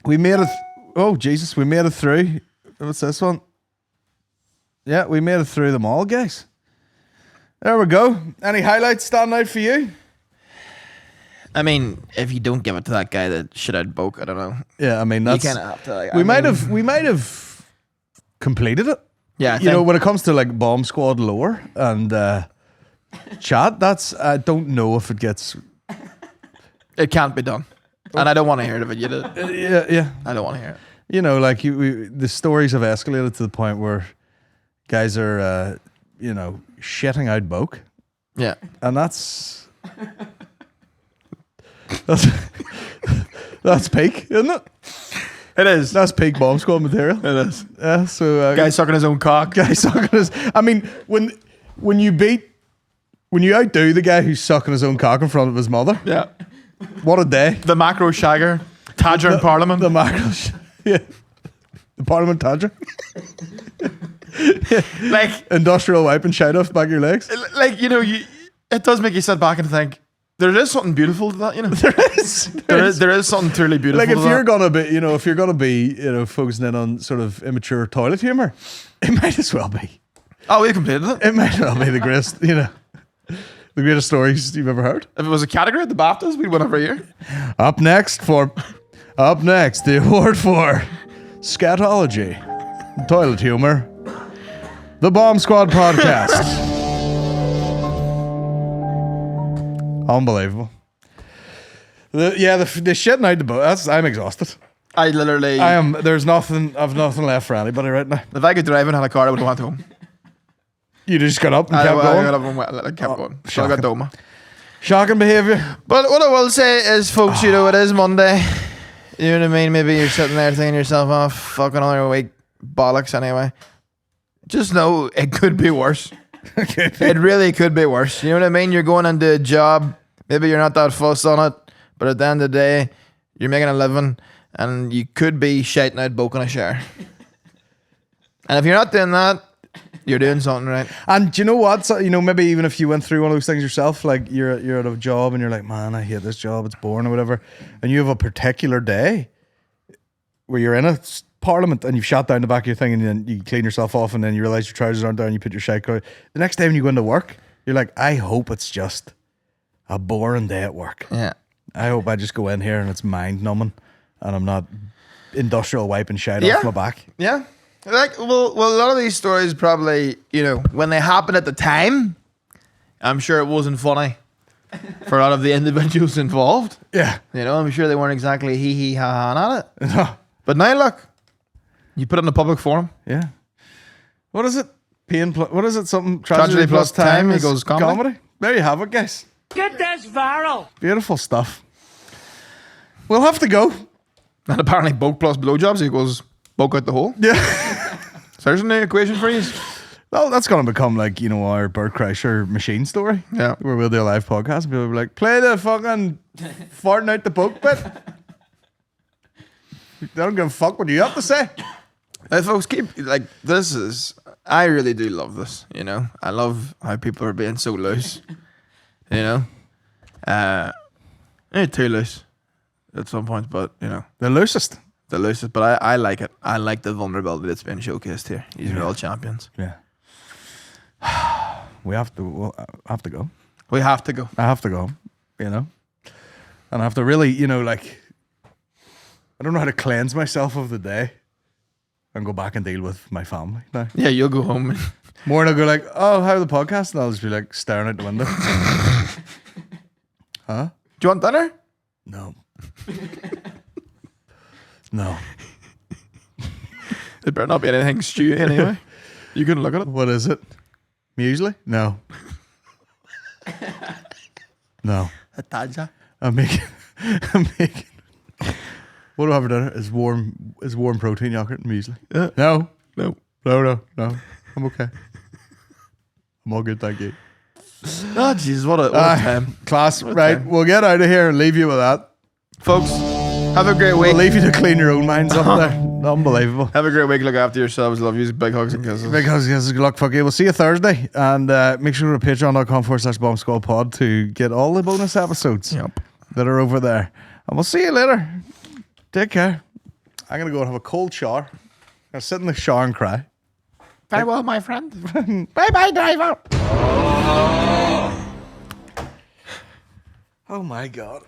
Speaker 1: We made it. Oh Jesus, we made it through. What's this one? Yeah, we made it through them all, guys. There we go. Any highlights stand out for you?
Speaker 2: I mean, if you don't give it to that guy that shit out Boke, I don't know.
Speaker 1: Yeah, I mean that's.
Speaker 2: You kind of have to. Like,
Speaker 1: we might have completed it.
Speaker 2: Yeah,
Speaker 1: when it comes to like bomb squad lore and chat, I don't know if it gets.
Speaker 2: It can't be done, and I don't want to hear it if it did.
Speaker 1: Yeah.
Speaker 2: I don't want to hear it.
Speaker 1: The stories have escalated to the point where guys are, shitting out Boke.
Speaker 2: Yeah,
Speaker 1: and that's peak, isn't it?
Speaker 2: It is.
Speaker 1: That's peak bomb squad material.
Speaker 2: It is.
Speaker 1: Yeah. So
Speaker 2: guy sucking his own cock.
Speaker 1: Guy sucking his. I mean, when you outdo the guy who's sucking his own cock in front of his mother.
Speaker 2: Yeah.
Speaker 1: What a day.
Speaker 2: The macro shagger, Tadger in Parliament.
Speaker 1: The macro. Yeah. The Parliament Tadger.
Speaker 2: Like
Speaker 1: industrial wipe and shite off back your legs.
Speaker 2: Like it does make you sit back and think. There is something beautiful to that, There is something truly beautiful.
Speaker 1: Like
Speaker 2: if
Speaker 1: you're gonna be, focusing in on sort of immature toilet humor, it might as well be.
Speaker 2: Oh, we completed it.
Speaker 1: It might well be the greatest, the greatest stories you've ever heard.
Speaker 2: If it was a category at the BAFTAs, we'd win every year.
Speaker 1: Up next, the award for scatology, toilet humor, the Bomb Squad podcast. Unbelievable. The shit out the boat. I'm exhausted.
Speaker 2: I literally.
Speaker 1: I am. I've nothing left for anybody right now.
Speaker 2: If I could drive and had a car, I would have went home.
Speaker 1: You just got up and kept going?
Speaker 2: I got up and kept going. So I got Doma.
Speaker 1: Shocking behaviour.
Speaker 2: But what I will say is, folks, it is Monday. You know what I mean? Maybe you're sitting there thinking to yourself, oh, fucking another week. Bollocks anyway. Just know it could be worse. It really could be worse. You know what I mean? You're going into a job. Maybe you're not that fussed on it. But at the end of the day, you're making a living. And you could be shiting out Boke in a shower. And if you're not doing that, you're doing something right.
Speaker 1: And do you know what? So, maybe even if you went through one of those things yourself, like you're at a job and you're like, man, I hate this job, it's boring or whatever, and you have a particular day where you're in a parliament and you've shot down the back of your thing and then you clean yourself off and then you realise your trousers aren't down, you put your shite coat. The next day when you go into work, you're like, I hope it's just a boring day at work.
Speaker 2: Yeah.
Speaker 1: I hope I just go in here and it's mind numbing and I'm not industrial wiping shite off my back.
Speaker 2: Yeah. Like, well, a lot of these stories probably, when they happen at the time, I'm sure it wasn't funny for a lot of the individuals involved.
Speaker 1: Yeah.
Speaker 2: I'm sure they weren't exactly hee ha ha at it.
Speaker 1: No.
Speaker 2: But now look, you put it in a public forum.
Speaker 1: Yeah. What is it? What is it? Something
Speaker 2: tragedy plus time equals comedy.
Speaker 1: there you have it, guys.
Speaker 3: Get this viral.
Speaker 1: Beautiful stuff. We'll have to go.
Speaker 2: And apparently bulk plus blowjobs equals bulk out the hole.
Speaker 1: Yeah.
Speaker 2: So there's an equation for you.
Speaker 1: Well, that's going to become like, our Bert Kreischer machine story.
Speaker 2: Yeah.
Speaker 1: Where we'll do a live podcast and people will be like, play the fucking farting out the book bit. They don't give a fuck what you have to say.
Speaker 2: Folks, I really do love this, I love how people are being so loose, too loose at some points, but,
Speaker 1: The loosest.
Speaker 2: the loosest, but I like it. I like the vulnerability that's been showcased here. These are all champions.
Speaker 1: Yeah. We'll have to go.
Speaker 2: We have to go.
Speaker 1: I have to go, And I have to really, I don't know how to cleanse myself of the day and go back and deal with my family now.
Speaker 2: Yeah, you'll go home.
Speaker 1: More and I'll go like, oh, how the podcast? And I'll just be like staring out the window. Huh?
Speaker 2: Do you want dinner?
Speaker 1: No. No.
Speaker 2: It better not be anything stew anyway. You can look at it.
Speaker 1: What is it? Muesli? No. No. I'm making. What do I have for dinner? Is warm protein yogurt and muesli?
Speaker 2: Yeah.
Speaker 1: No.
Speaker 2: No.
Speaker 1: I'm okay. I'm all good, thank you.
Speaker 2: Oh, Jesus, what a time.
Speaker 1: Class, right? We'll get out of here and leave you with that,
Speaker 2: folks. Have a great week.
Speaker 1: We'll leave you to clean your own minds up there. Unbelievable.
Speaker 2: Have a great week. Look after yourselves. Love you. Big hugs and kisses.
Speaker 1: Big hugs and kisses. Good luck. Fuck you. We'll see you Thursday. And make sure to go to patreon.com/bombsquadpod to get all the bonus episodes that are over there. And we'll see you later. Take care. I'm going to go and have a cold shower. I'm going to sit in the shower and cry.
Speaker 3: Very well, my friend.
Speaker 1: Bye-bye, driver. Oh my God.